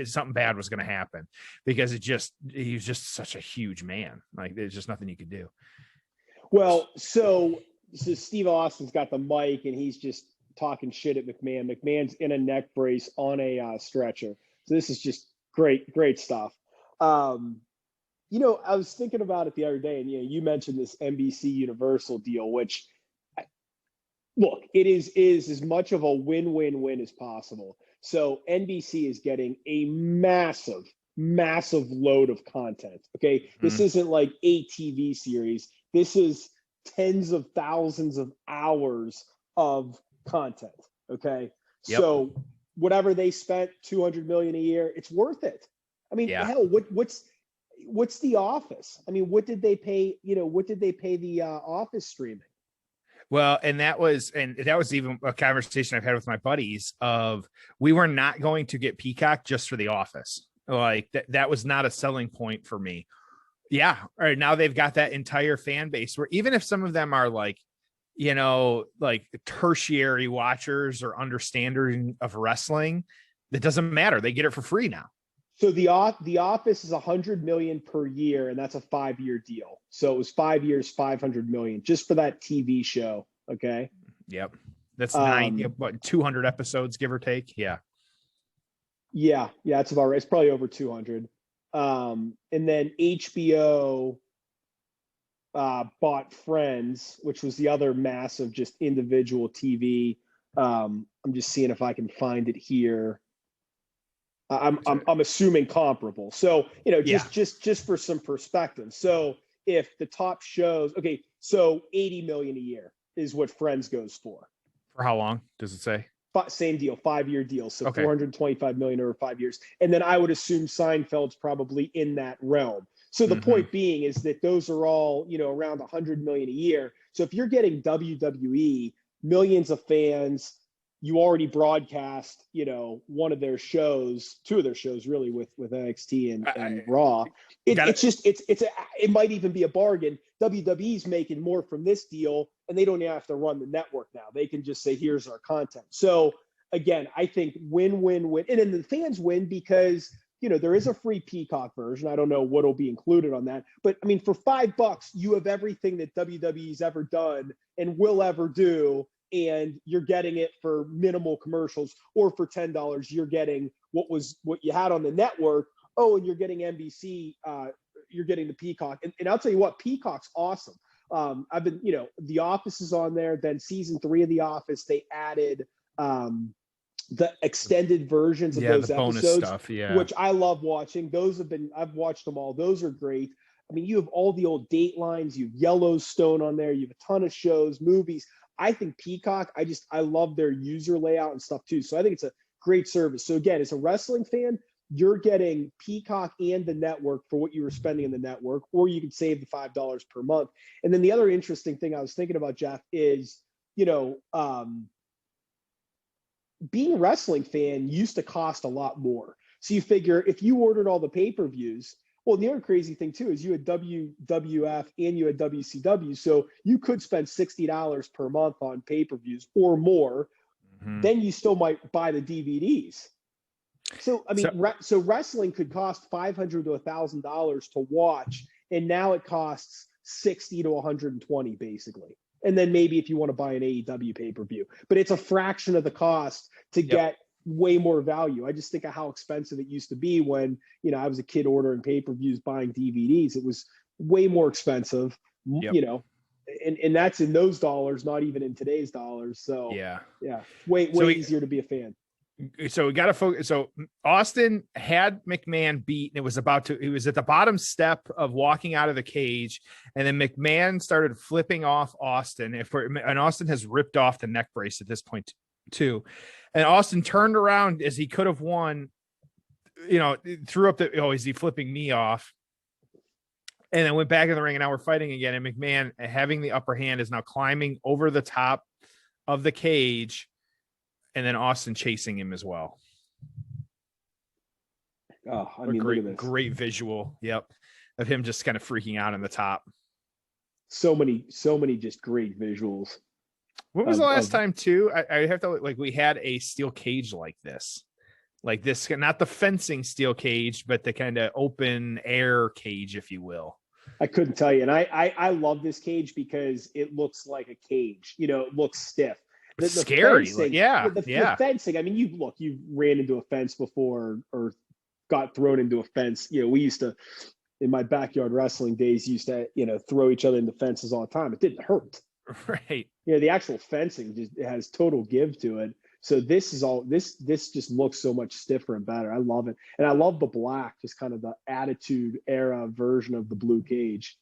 something bad was going to happen, because he was just such a huge man. Like, there's just nothing you could do. Well, so Steve Austin's got the mic and he's just talking shit at McMahon. McMahon's in a neck brace on a stretcher. So this is just great stuff. I was thinking about it the other day, and you mentioned this NBC Universal deal, which, look, it is as much of a win-win-win as possible. So NBC is getting a massive load of content. Okay, this isn't like a TV series. This is tens of thousands of hours of content. Okay, yep. So whatever they spent, $200 million a year, it's worth it. I mean, hell, what's The Office? I mean, what did they pay? What did they pay The Office streaming? Well, and that was even a conversation I've had with my buddies of, we were not going to get Peacock just for The Office. Like, that was not a selling point for me. Yeah. All right. Now they've got that entire fan base where, even if some of them are like, like tertiary watchers or understanders of wrestling, that doesn't matter. They get it for free now. So the Office is $100 million per year, and that's a 5-year deal. So it was 5 years, $500 million just for that TV show. Okay. Yep. That's 200 episodes, give or take. Yeah. Yeah. That's about right. It's probably over 200. And then HBO bought Friends, which was the other massive just individual TV. I'm just seeing if I can find it here. I'm assuming comparable. So, just for some perspective. So if the top shows, okay, so $80 million a year is what Friends goes for. For how long does it say? Same deal, 5-year deal. So okay. $425 million over 5 years. And then I would assume Seinfeld's probably in that realm. So the point being is that those are all, around $100 million a year. So if you're getting WWE, millions of fans, you already broadcast, one of their shows, two of their shows really with NXT and Raw. It might even be a bargain. WWE's making more from this deal, and they don't even have to run the network now. They can just say, here's our content. So again, I think win-win-win. And then the fans win because, there is a free Peacock version. I don't know what will be included on that. But I mean, for $5, you have everything that WWE's ever done and will ever do. And you're getting it for minimal commercials, or for $10, you're getting what you had on the network. Oh, and you're getting NBC, you're getting the Peacock. And I'll tell you what, Peacock's awesome. I've been, The Office is on there. Then season 3 of The Office, they added the extended versions of those episodes, stuff, which I love watching. I've watched them all. Those are great. I mean, you have all the old Datelines, you have Yellowstone on there, you have a ton of shows, movies. I think Peacock, I love their user layout and stuff too. So I think it's a great service. So again, as a wrestling fan, you're getting Peacock and the network for what you were spending in the network, or you could save the $5 per month. And then the other interesting thing I was thinking about, Jeff, is, being a wrestling fan used to cost a lot more. So you figure if you ordered all the pay-per-views, well, the other crazy thing too is you had WWF and you had WCW, so you could spend $60 per month on pay-per-views or more. Then you still might buy the DVDs. So I mean, so wrestling could cost $500 to $1,000 to watch, and now it costs $60 to $120 basically. And then maybe if you want to buy an AEW pay-per-view, but it's a fraction of the cost to get way more value. I just think of how expensive it used to be when, I was a kid ordering pay-per-views, buying DVDs. It was way more expensive, and that's in those dollars, not even in today's dollars. So yeah, way easier to be a fan. So we got to focus. So Austin had McMahon beat, and he was at the bottom step of walking out of the cage, and then McMahon started flipping off Austin. And Austin has ripped off the neck brace at this point too, and Austin turned around as he could have won. Threw up is he flipping me off? And then went back in the ring, and now we're fighting again. And McMahon, having the upper hand, is now climbing over the top of the cage. And then Austin chasing him as well. Oh, I mean, look at this. Great visual. Yep. Of him just kind of freaking out on the top. So many just great visuals. When was the last time too? I have to we had a steel cage like this, not the fencing steel cage, but the kind of open air cage, if you will. I couldn't tell you. And I love this cage because it looks like a cage, it looks stiff. The scary. Fencing, the fencing. I mean, you ran into a fence before or got thrown into a fence. We used to, in my backyard wrestling days, used to, throw each other into fences all the time. It didn't hurt. Right. The actual fencing just has total give to it. So this just looks so much stiffer and better. I love it. And I love the black, just kind of the attitude era version of the blue cage.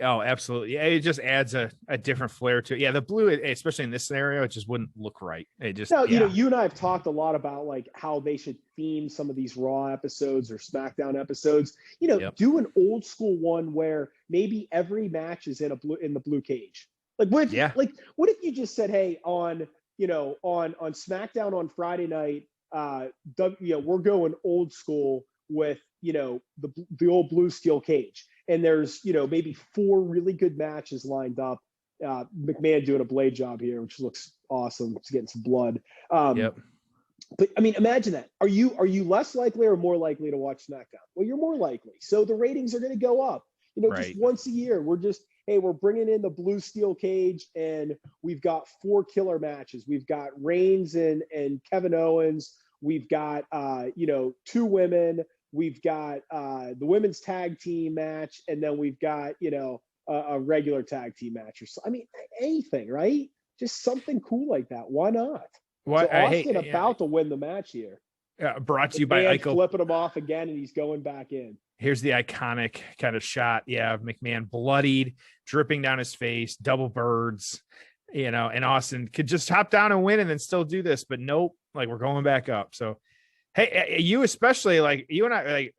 Oh, absolutely. Yeah, it just adds a different flair to it. Yeah, the blue, especially in this scenario, it just wouldn't look right. It just you and I have talked a lot about how they should theme some of these Raw episodes or SmackDown episodes. Do an old school one where maybe every match is in the blue cage. What if you just said, hey, on SmackDown on Friday night, we're going old school with the old blue steel cage. And there's, maybe 4 really good matches lined up. McMahon doing a blade job here, which looks awesome. It's getting some blood. But I mean, imagine that. Are you less likely or more likely to watch SmackDown? Well, you're more likely. So the ratings are going to go up. Just once a year, we're bringing in the blue steel cage, and we've got 4 killer matches. We've got Reigns and Kevin Owens. We've got 2 women. We've got the women's tag team match, and then we've got, a regular tag team match. Anything, right? Just something cool like that. Why not? So Austin about to win the match here. Brought to you by Eichel. Flipping him off again, and he's going back in. Here's the iconic kind of shot. Yeah, McMahon bloodied, dripping down his face, double birds, and Austin could just hop down and win and then still do this. But nope, we're going back up. So, hey, you especially, you and I,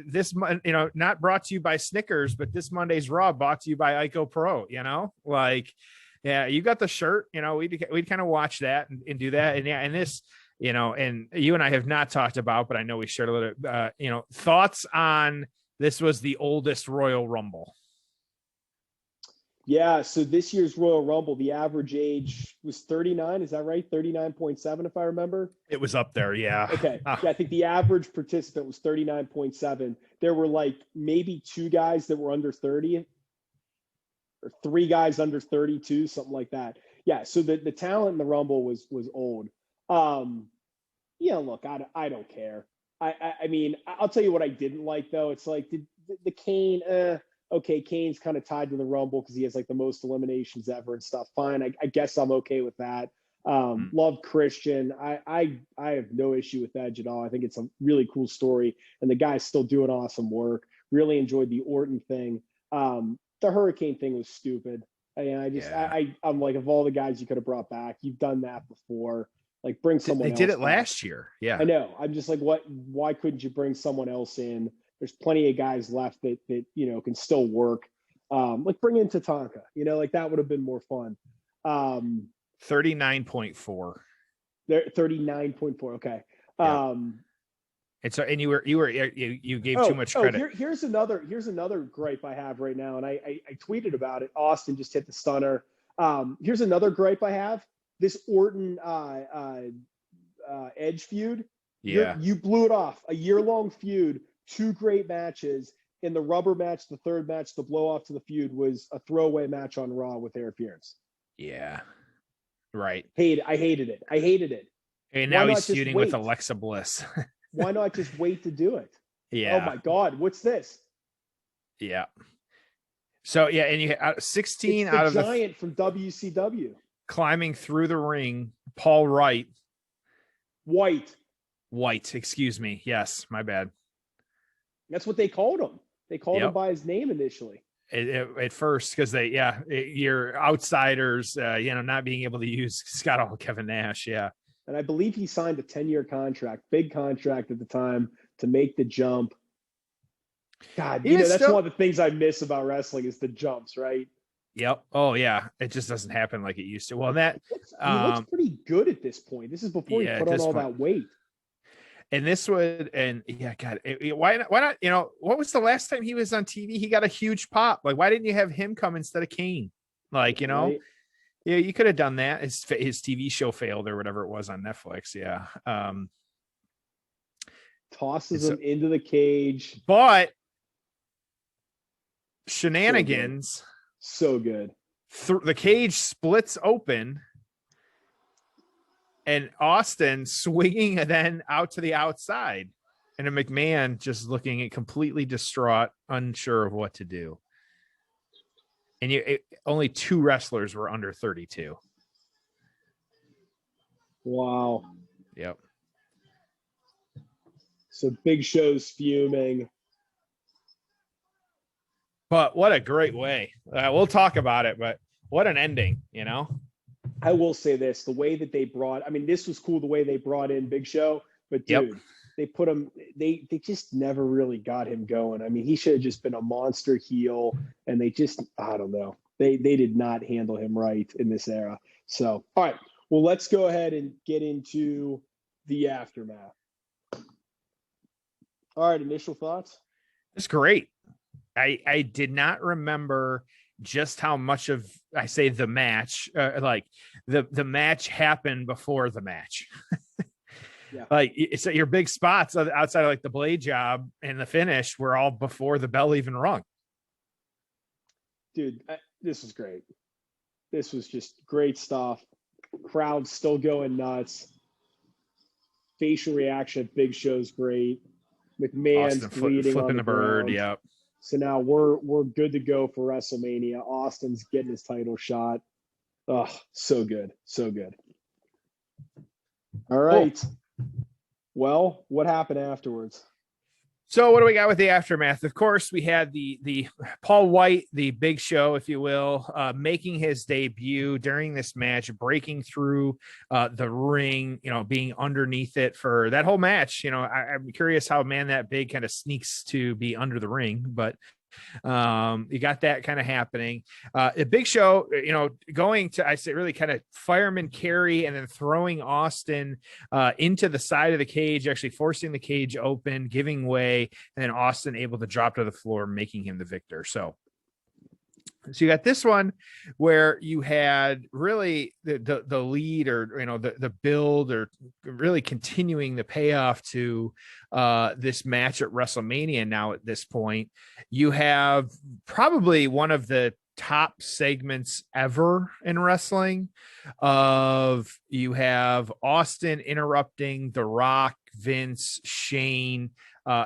this, not brought to you by Snickers, but this Monday's Raw brought to you by Ico Pro, yeah, you got the shirt, we'd kind of watch that and do that. And this, and you and I have not talked about, but I know we shared a little, thoughts on this was the oldest Royal Rumble. Yeah, so this year's Royal Rumble, the average age was 39. Is that right? 39.7, if I remember. It was up there, yeah. Okay. Yeah, I think the average participant was 39.7. There were maybe 2 guys that were under 30, or 3 guys under 32, something like that. Yeah, so the talent in the Rumble was old. Look, I don't care. I mean, I'll tell you what I didn't like, though. It's the Kane. Okay, Kane's kind of tied to the Rumble because he has the most eliminations ever and stuff. Fine, I guess I'm okay with that. Love Christian. I have no issue with Edge at all. I think it's a really cool story, and the guy's still doing awesome work. Really enjoyed the Orton thing. The Hurricane thing was stupid. I'm of all the guys you could have brought back, you've done that before. Bring someone else. They did it back. last year. Yeah, I know. I'm just why couldn't you bring someone else in? There's plenty of guys left that can still work. Bring in Tatanka. That would have been more fun. 39.4. 39.4. Okay. Yeah. And you gave too much credit. Here's another gripe I have right now, and I tweeted about it. Austin just hit the stunner. Here's another gripe I have. This Orton Edge feud. Yeah, you blew it off. A year-long feud, 2 great matches. In the rubber match, the third match, the blow-off to the feud was a throwaway match on Raw with interference. Yeah, right. I hated it. And now he's feuding with Alexa Bliss. Why not just wait to do it? Yeah. Oh my God, what's this? Yeah. So yeah, and you 16 out of the giant from WCW climbing through the ring, Paul White, excuse me. Yes, my bad. That's what they called him. They called him by his name initially. At first, because you're outsiders, not being able to use Scott Hall, Kevin Nash. Yeah. And I believe he signed a 10-year contract, big contract at the time to make the jump. God, that's one of the things I miss about wrestling is the jumps, right? Yep. Oh yeah. It just doesn't happen like it used to. Well, he looks pretty good at this point. This is before he put on all that weight. And this would, and yeah, God, why not? What was the last time he was on TV? He got a huge pop. Like, why didn't you have him come instead of Kane? Like, right. Yeah, you could have done that. His TV show failed or whatever it was on Netflix. Yeah. Tosses him into the cage. But shenanigans. So good. The cage splits open. And Austin swinging and then out to the outside. And a McMahon just looking completely distraught, unsure of what to do. And only 2 wrestlers were under 32. Wow. Yep. So Big Show's fuming. But what a great way. We'll talk about it, but what an ending, I will say this, the way that they this was cool, the way they brought in Big Show, but dude, they put him, they just never really got him going. I mean, he should have just been a monster heel, and they just, I don't know. They did not handle him right in this era. So, all right, well, let's go ahead and get into the aftermath. All right, initial thoughts? It's great. I did not remember just how much of the match, like the match happened before the match. Yeah. Like it's your big spots outside of like the blade job and the finish were all before the bell even rung. Dude, this was great. This was just great stuff. Crowd still going nuts. Facial reaction at Big Show's great. McMahon's bleeding flipping on the bird. ground. Yep. So now we're good to go for WrestleMania. Austin's getting his title shot. Oh, so good. So good. All right. Cool. Well, what happened afterwards? So what do we got with the aftermath? Of course, we had the Paul White, the Big Show, if you will, making his debut during this match, breaking through the ring, being underneath it for that whole match. I'm curious how Man That Big kind of sneaks to be under the ring, but you got that kind of happening. The Big Show, going to, really kind of fireman carry and then throwing Austin into the side of the cage, actually forcing the cage open, giving way, and then Austin able to drop to the floor, making him the victor. So you got this one where you had really the lead or, the build or really continuing the payoff to this match at WrestleMania. Now at this point, you have probably one of the top segments ever in wrestling you have Austin interrupting The Rock, Vince, Shane,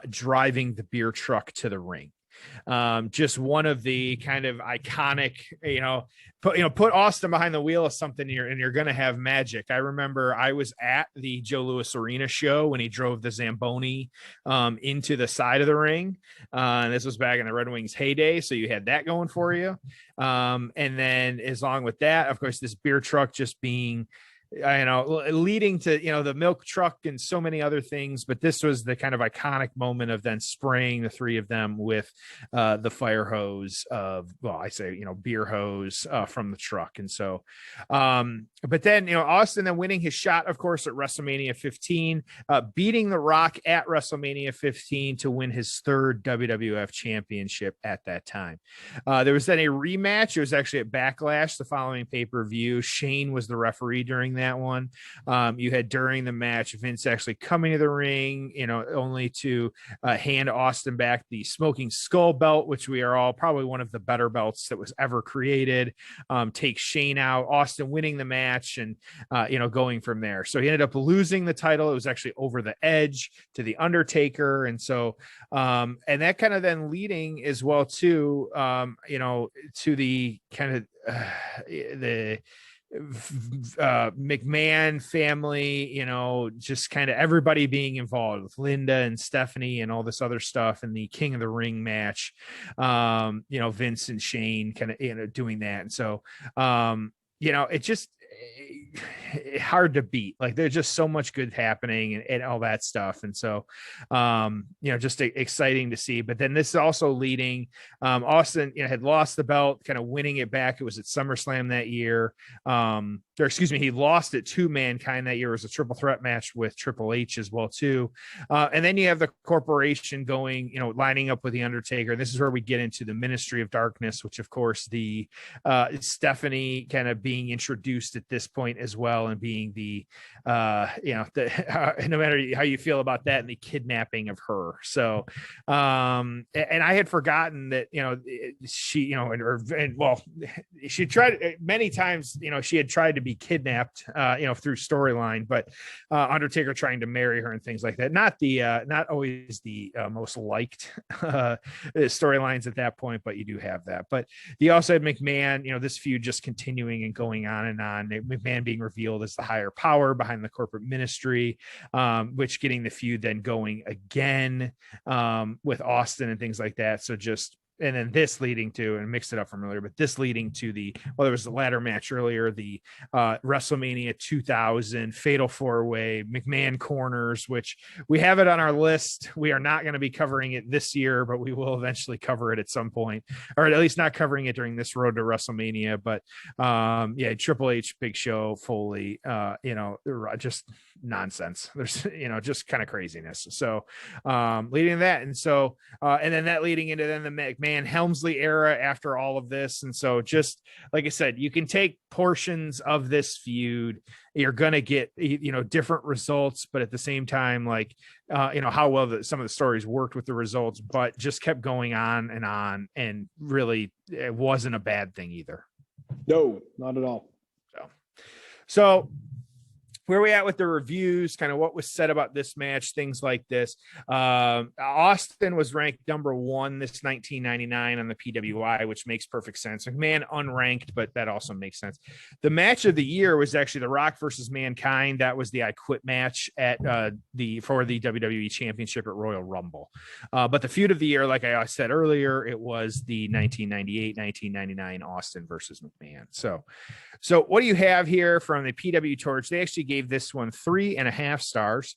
driving the beer truck to the ring. Just one of the kind of iconic, put Austin behind the wheel of something here and you're going to have magic. I remember I was at the Joe Louis Arena show when he drove the Zamboni into the side of the ring. And this was back in the Red Wings heyday. So you had that going for you. And then as long with that, of course, this beer truck just being, leading to, the milk truck and so many other things. But this was the kind of iconic moment of then spraying the 3 of them with the fire hose of, beer hose from the truck. And so, but then, Austin then winning his shot, of course, at WrestleMania 15, beating The Rock at WrestleMania 15 to win his 3rd WWF championship at that time. There was then a rematch. It was actually at Backlash, the following pay-per-view. Shane was the referee during that one. You had during the match, Vince actually coming to the ring, only to hand Austin back the Smoking Skull belt, which we are all probably one of the better belts that was ever created. Take Shane out, Austin winning the match, and going from there. So he ended up losing the title. It was actually over the edge to the Undertaker, and so and that kind of then leading as well to to the kind of the McMahon family, just kind of everybody being involved with Linda and Stephanie and all this other stuff, and the King of the Ring match, Vince and Shane kind of doing that. And so it just hard to beat. Like, there's just so much good happening and all that stuff. And so, just exciting to see. But then this is also leading, Austin, had lost the belt, kind of winning it back. It was at SummerSlam that year. He lost it to Mankind that year. It was a triple threat match with Triple H as well, too. And then you have the corporation going, lining up with the Undertaker. This is where we get into the Ministry of Darkness, which of course the Stephanie kind of being introduced at this point as well, and being the no matter how you feel about that, and the kidnapping of her. So and I had forgotten that she she tried many times, she had tried to be kidnapped through storyline, but Undertaker trying to marry her and things like that, not always the most liked storylines at that point, but you do have that. But you also had McMahon, this feud just continuing and going on and on. McMahon being revealed as the higher power behind the corporate ministry, which getting the feud then going again with Austin and things like that. So and then this leading to, and mixed it up from earlier, but this leading to there was the ladder match earlier, the WrestleMania 2000 Fatal 4-Way McMahon Corners, which we have it on our list. We are not going to be covering it this year, but we will eventually cover it at some point, or at least not covering it during this road to WrestleMania. But Triple H, Big Show, Foley, just nonsense. There's, just kind of craziness. So leading to that. And so, and then that leading into then the McMahon Helmsley era after all of this. And so, just like I said, you can take portions of this feud, you're going to get, different results, but at the same time, like, how well some of the stories worked with the results, but just kept going on, and really it wasn't a bad thing either. No, not at all. So where are we at with the reviews, kind of what was said about this match, things like this. Austin was ranked number 1 this 1999 on the PWI, which makes perfect sense. McMahon unranked, but that also makes sense. The match of the year was actually The Rock versus Mankind. That was the I Quit match at for the WWE Championship at Royal Rumble. But the feud of the year, like I said earlier, it was the 1998-1999 Austin versus McMahon. So what do you have here from the PW Torch? They actually gave this one 3.5 stars.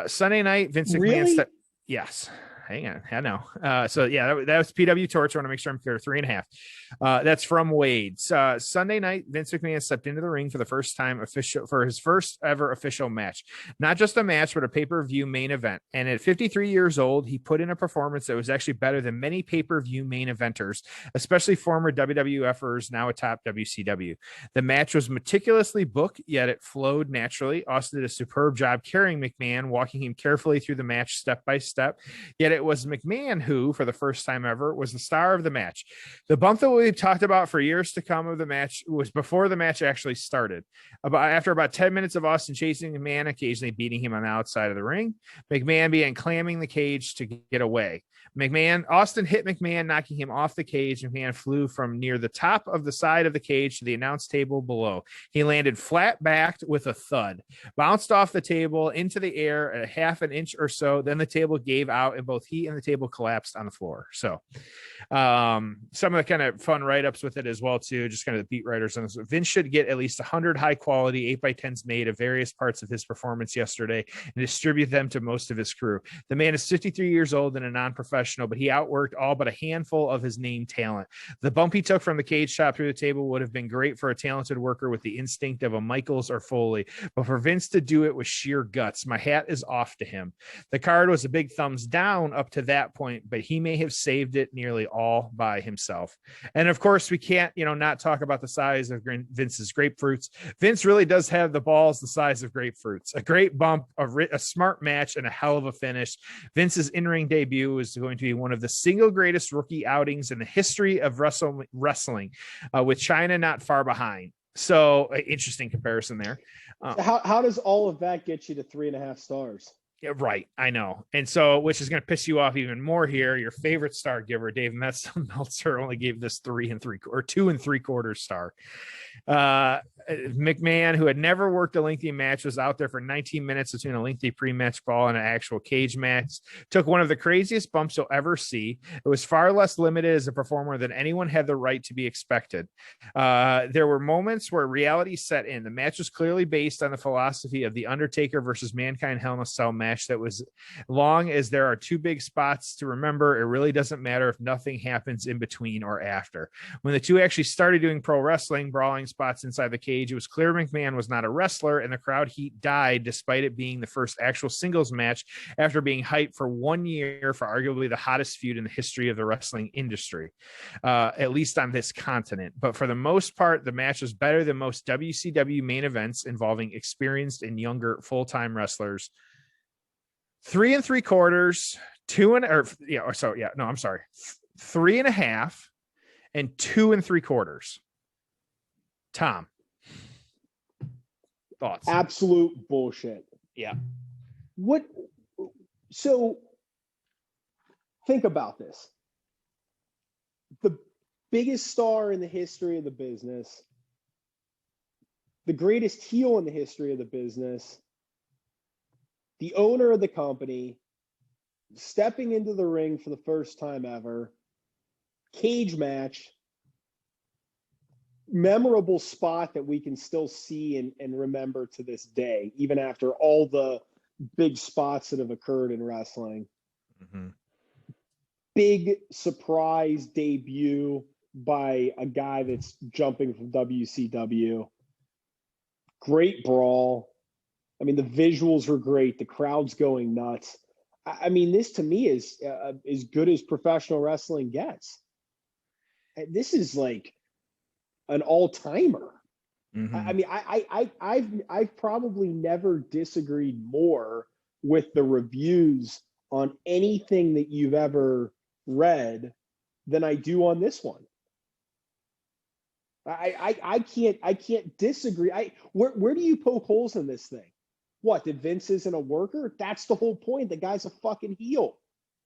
Sunday night, Vince McMahon. Really? Yes. Hang on. I know. That was PW Torch. I want to make sure I'm clear. 3.5. That's from Wade. Sunday night, Vince McMahon stepped into the ring for the first time for his first ever official match. Not just a match, but a pay-per-view main event. And at 53 years old, he put in a performance that was actually better than many pay-per-view main eventers, especially former WWFers now atop WCW. The match was meticulously booked, yet it flowed naturally. Austin did a superb job carrying McMahon, walking him carefully through the match step by step. Yet it was McMahon who, for the first time ever, was the star of the match. The bump that we've talked about for years to come of the match was before the match actually started. After about 10 minutes of Austin chasing McMahon, occasionally beating him on the outside of the ring, McMahon began clamming the cage to get away. Austin hit McMahon, knocking him off the cage. McMahon flew from near the top of the side of the cage to the announce table below. He landed flat backed with a thud, bounced off the table into the air at a half an inch or so. Then the table gave out and both he and the table collapsed on the floor. So some of the kind of fun write-ups with it as well, too, just kind of the beat writers on this. Vince should get at least 100 high quality 8x10s made of various parts of his performance yesterday and distribute them to most of his crew. The man is 53 years old and a non-professional professional, but he outworked all but a handful of his name talent. The bump he took from the cage top through the table would have been great for a talented worker with the instinct of a Michaels or Foley, but for Vince to do it with sheer guts, my hat is off to him. The card was a big thumbs down up to that point, but he may have saved it nearly all by himself. And of course, we can't, not talk about the size of Vince's grapefruits. Vince really does have the balls the size of grapefruits. A great bump, a smart match, and a hell of a finish. Vince's in-ring debut is going to be one of the single greatest rookie outings in the history of wrestling, with China not far behind. So, interesting comparison there. How does all of that get you to 3.5 stars? Yeah, right. I know. And so, which is going to piss you off even more here. Your favorite star giver, Dave Meltzer, only gave this 2 3/4 star. McMahon, who had never worked a lengthy match, was out there for 19 minutes between a lengthy pre-match ball and an actual cage match. Took one of the craziest bumps you'll ever see. It was far less limited as a performer than anyone had the right to be expected. There were moments where reality set in. The match was clearly based on the philosophy of the Undertaker versus Mankind Hell in a Cell match that was long as there are 2 big spots to remember. It really doesn't matter if nothing happens in between or after. When the two actually started doing pro wrestling, brawling spots inside the cage, it was clear McMahon was not a wrestler, and the crowd heat died despite it being the first actual singles match after being hyped for 1 year for arguably the hottest feud in the history of the wrestling industry, at least on this continent. But for the most part, the match was better than most WCW main events involving experienced and younger full-time wrestlers. 3 3/4, 3.5 and 2 3/4. Tom, thoughts? Absolute bullshit. Yeah. So think about this. The biggest star in the history of the business, the greatest heel in the history of the business, the owner of the company, stepping into the ring for the first time ever, cage match, memorable spot that we can still see and remember to this day, even after all the big spots that have occurred in wrestling. Mm-hmm. Big surprise debut by a guy that's jumping from WCW. Great brawl. I mean, the visuals were great. The crowd's going nuts. I mean, this to me is as good as professional wrestling gets. This is like an all-timer. Mm-hmm. I mean, I've probably never disagreed more with the reviews on anything that you've ever read than I do on this one. I can't disagree. Where do you poke holes in this thing? What, that Vince isn't a worker? That's the whole point. The guy's a fucking heel.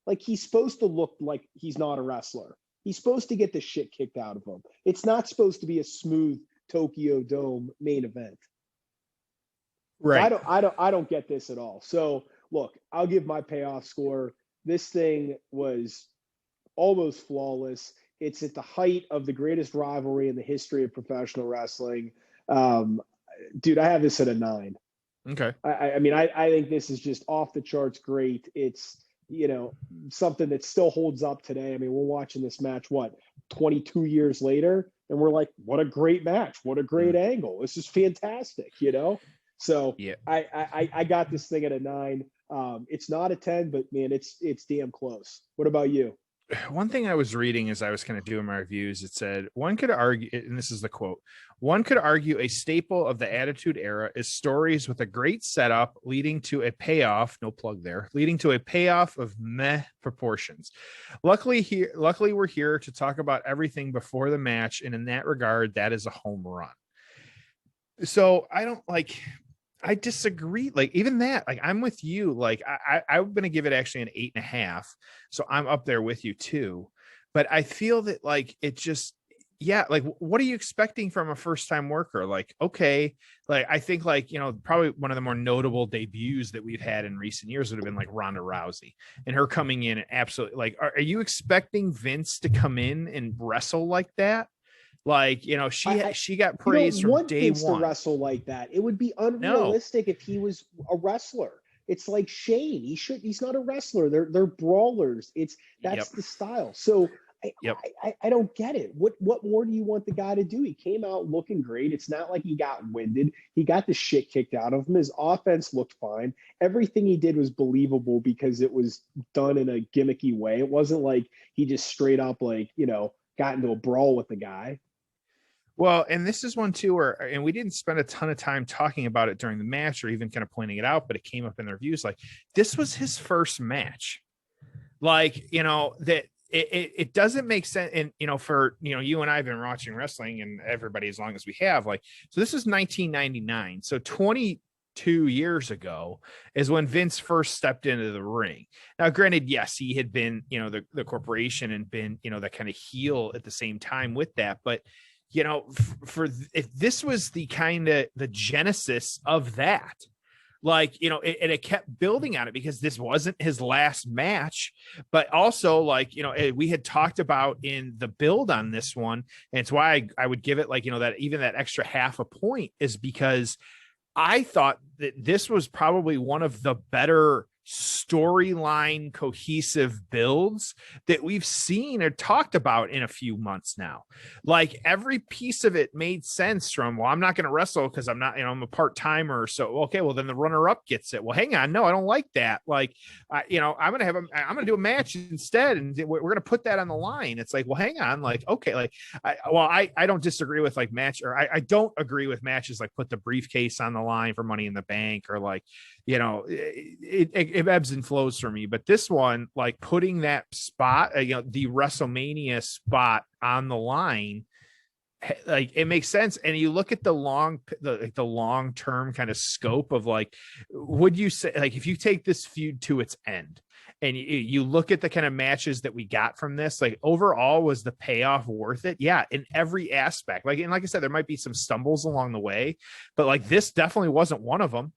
Like, he's supposed to look like he's not a wrestler. He's supposed to get the shit kicked out of him. It's not supposed to be a smooth Tokyo Dome main event. Right. So I don't get this at all. So look, I'll give my payoff score. This thing was almost flawless. It's at the height of the greatest rivalry in the history of professional wrestling. Dude, I have this at a 9. Okay. I mean, I think this is just off the charts great. It's, something that still holds up today. I mean, we're watching this match, 22 years later, and we're like, what a great match. What a great angle. This is fantastic, So yeah. I got this thing at a 9. It's not a 10, but man, it's damn close. What about you? One thing I was reading as I was kind of doing my reviews, it said, one could argue, and this is the quote, one could argue a staple of the Attitude Era is stories with a great setup leading to a payoff, no plug there, leading to a payoff of meh proportions. Luckily we're here to talk about everything before the match, and in that regard, that is a home run. So I disagree. Like, even that, like, I'm with you. Like, I'm going to give it actually an 8.5. So I'm up there with you too. But I feel that, like, it just, yeah, like, what are you expecting from a first time worker? Like, okay. Like, I think, like, probably one of the more notable debuts that we've had in recent years would have been like Ronda Rousey and her coming in and absolutely, like, are you expecting Vince to come in and wrestle like that? Like, she got praise from day one. To wrestle like that. It would be unrealistic if he was a wrestler. It's like Shane. He's not a wrestler. They're brawlers. That's the style. So I don't get it. What more do you want the guy to do? He came out looking great. It's not like he got winded. He got the shit kicked out of him. His offense looked fine. Everything he did was believable because it was done in a gimmicky way. It wasn't like he just straight up got into a brawl with the guy. Well, and this is one too and we didn't spend a ton of time talking about it during the match or even kind of pointing it out, but it came up in the reviews. Like, this was his first match. Like, that it doesn't make sense. And, for, you and I have been watching wrestling, and everybody as long as we have, like, so this is 1999. So 22 years ago is when Vince first stepped into the ring. Now, granted, yes, he had been, the corporation and been, that kind of heel at the same time with that. But, if this was the genesis of that, like, it kept building on it because this wasn't his last match, but also, like, we had talked about in the build on this one. And it's why I would give it, like, that even that extra half a point is because I thought that this was probably one of the better storyline cohesive builds that we've seen or talked about in a few months now. Like, every piece of it made sense from, well, I'm not going to wrestle because I'm not, I'm a part-timer. So, okay, well, then the runner-up gets it. Well, hang on. No, I don't like that. Like, I'm going to do a match instead. And we're going to put that on the line. It's like, well, hang on. Like, okay. Like, I don't disagree with like I don't agree with matches like put the briefcase on the line for Money in the Bank, or like, it ebbs and flows for me. But this one, like, putting that spot, the WrestleMania spot on the line, like, it makes sense. And you look at the long-term kind of scope of, like, would you say, like, if you take this feud to its end and you look at the kind of matches that we got from this, like, overall, was the payoff worth it? Yeah, in every aspect. Like, and like I said, there might be some stumbles along the way, but like, this definitely wasn't one of them.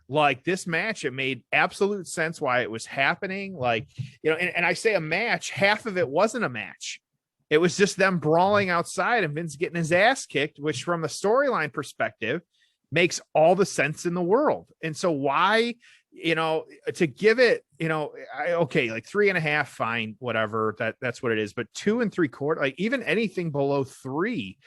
Like, this match, it made absolute sense why it was happening. Like, and I say a match, half of it wasn't a match. It was just them brawling outside and Vince getting his ass kicked, which from a storyline perspective makes all the sense in the world. And so why, to give it, okay, like 3.5, fine, whatever, that's what it is. But 2 3/4, like, even anything below 3.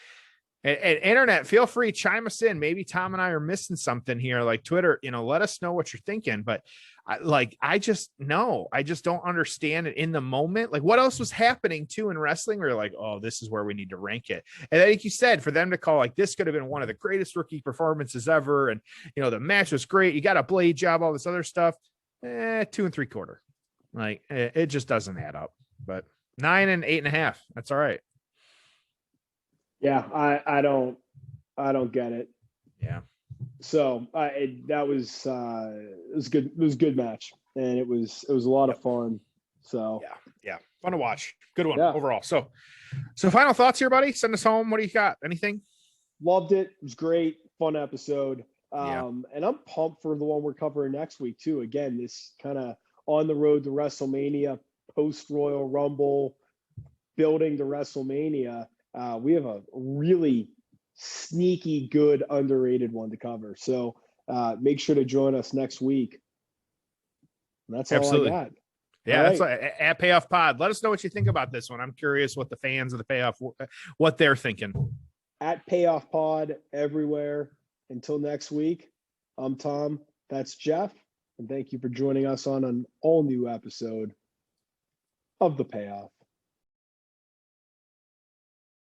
And internet, feel free, chime us in. Maybe Tom and I are missing something here, like Twitter, let us know what you're thinking. But I just don't understand it in the moment. Like, what else was happening too in wrestling? We're like, oh, this is where we need to rank it. And like you said, for them to call, like, this could have been one of the greatest rookie performances ever. And, the match was great. You got a blade job, all this other stuff. 2 3/4. Like, it just doesn't add up. But 9 and 8.5. That's all right. Yeah, I don't get it. Yeah. So that was it was good. It was a good match, and it was a lot of fun. So yeah, fun to watch. Good one overall. So final thoughts here, buddy. Send us home. What do you got? Anything? Loved it. It was great. Fun episode. And I'm pumped for the one we're covering next week too. Again, this kind of on the road to WrestleMania, post Royal Rumble, building to WrestleMania. We have a really sneaky, good, underrated one to cover. So make sure to join us next week. And that's all I got. Yeah, that's at Payoff Pod. Let us know what you think about this one. I'm curious what the fans of the Payoff, what they're thinking. At Payoff Pod everywhere. Until next week, I'm Tom. That's Jeff. And thank you for joining us on an all-new episode of The Payoff.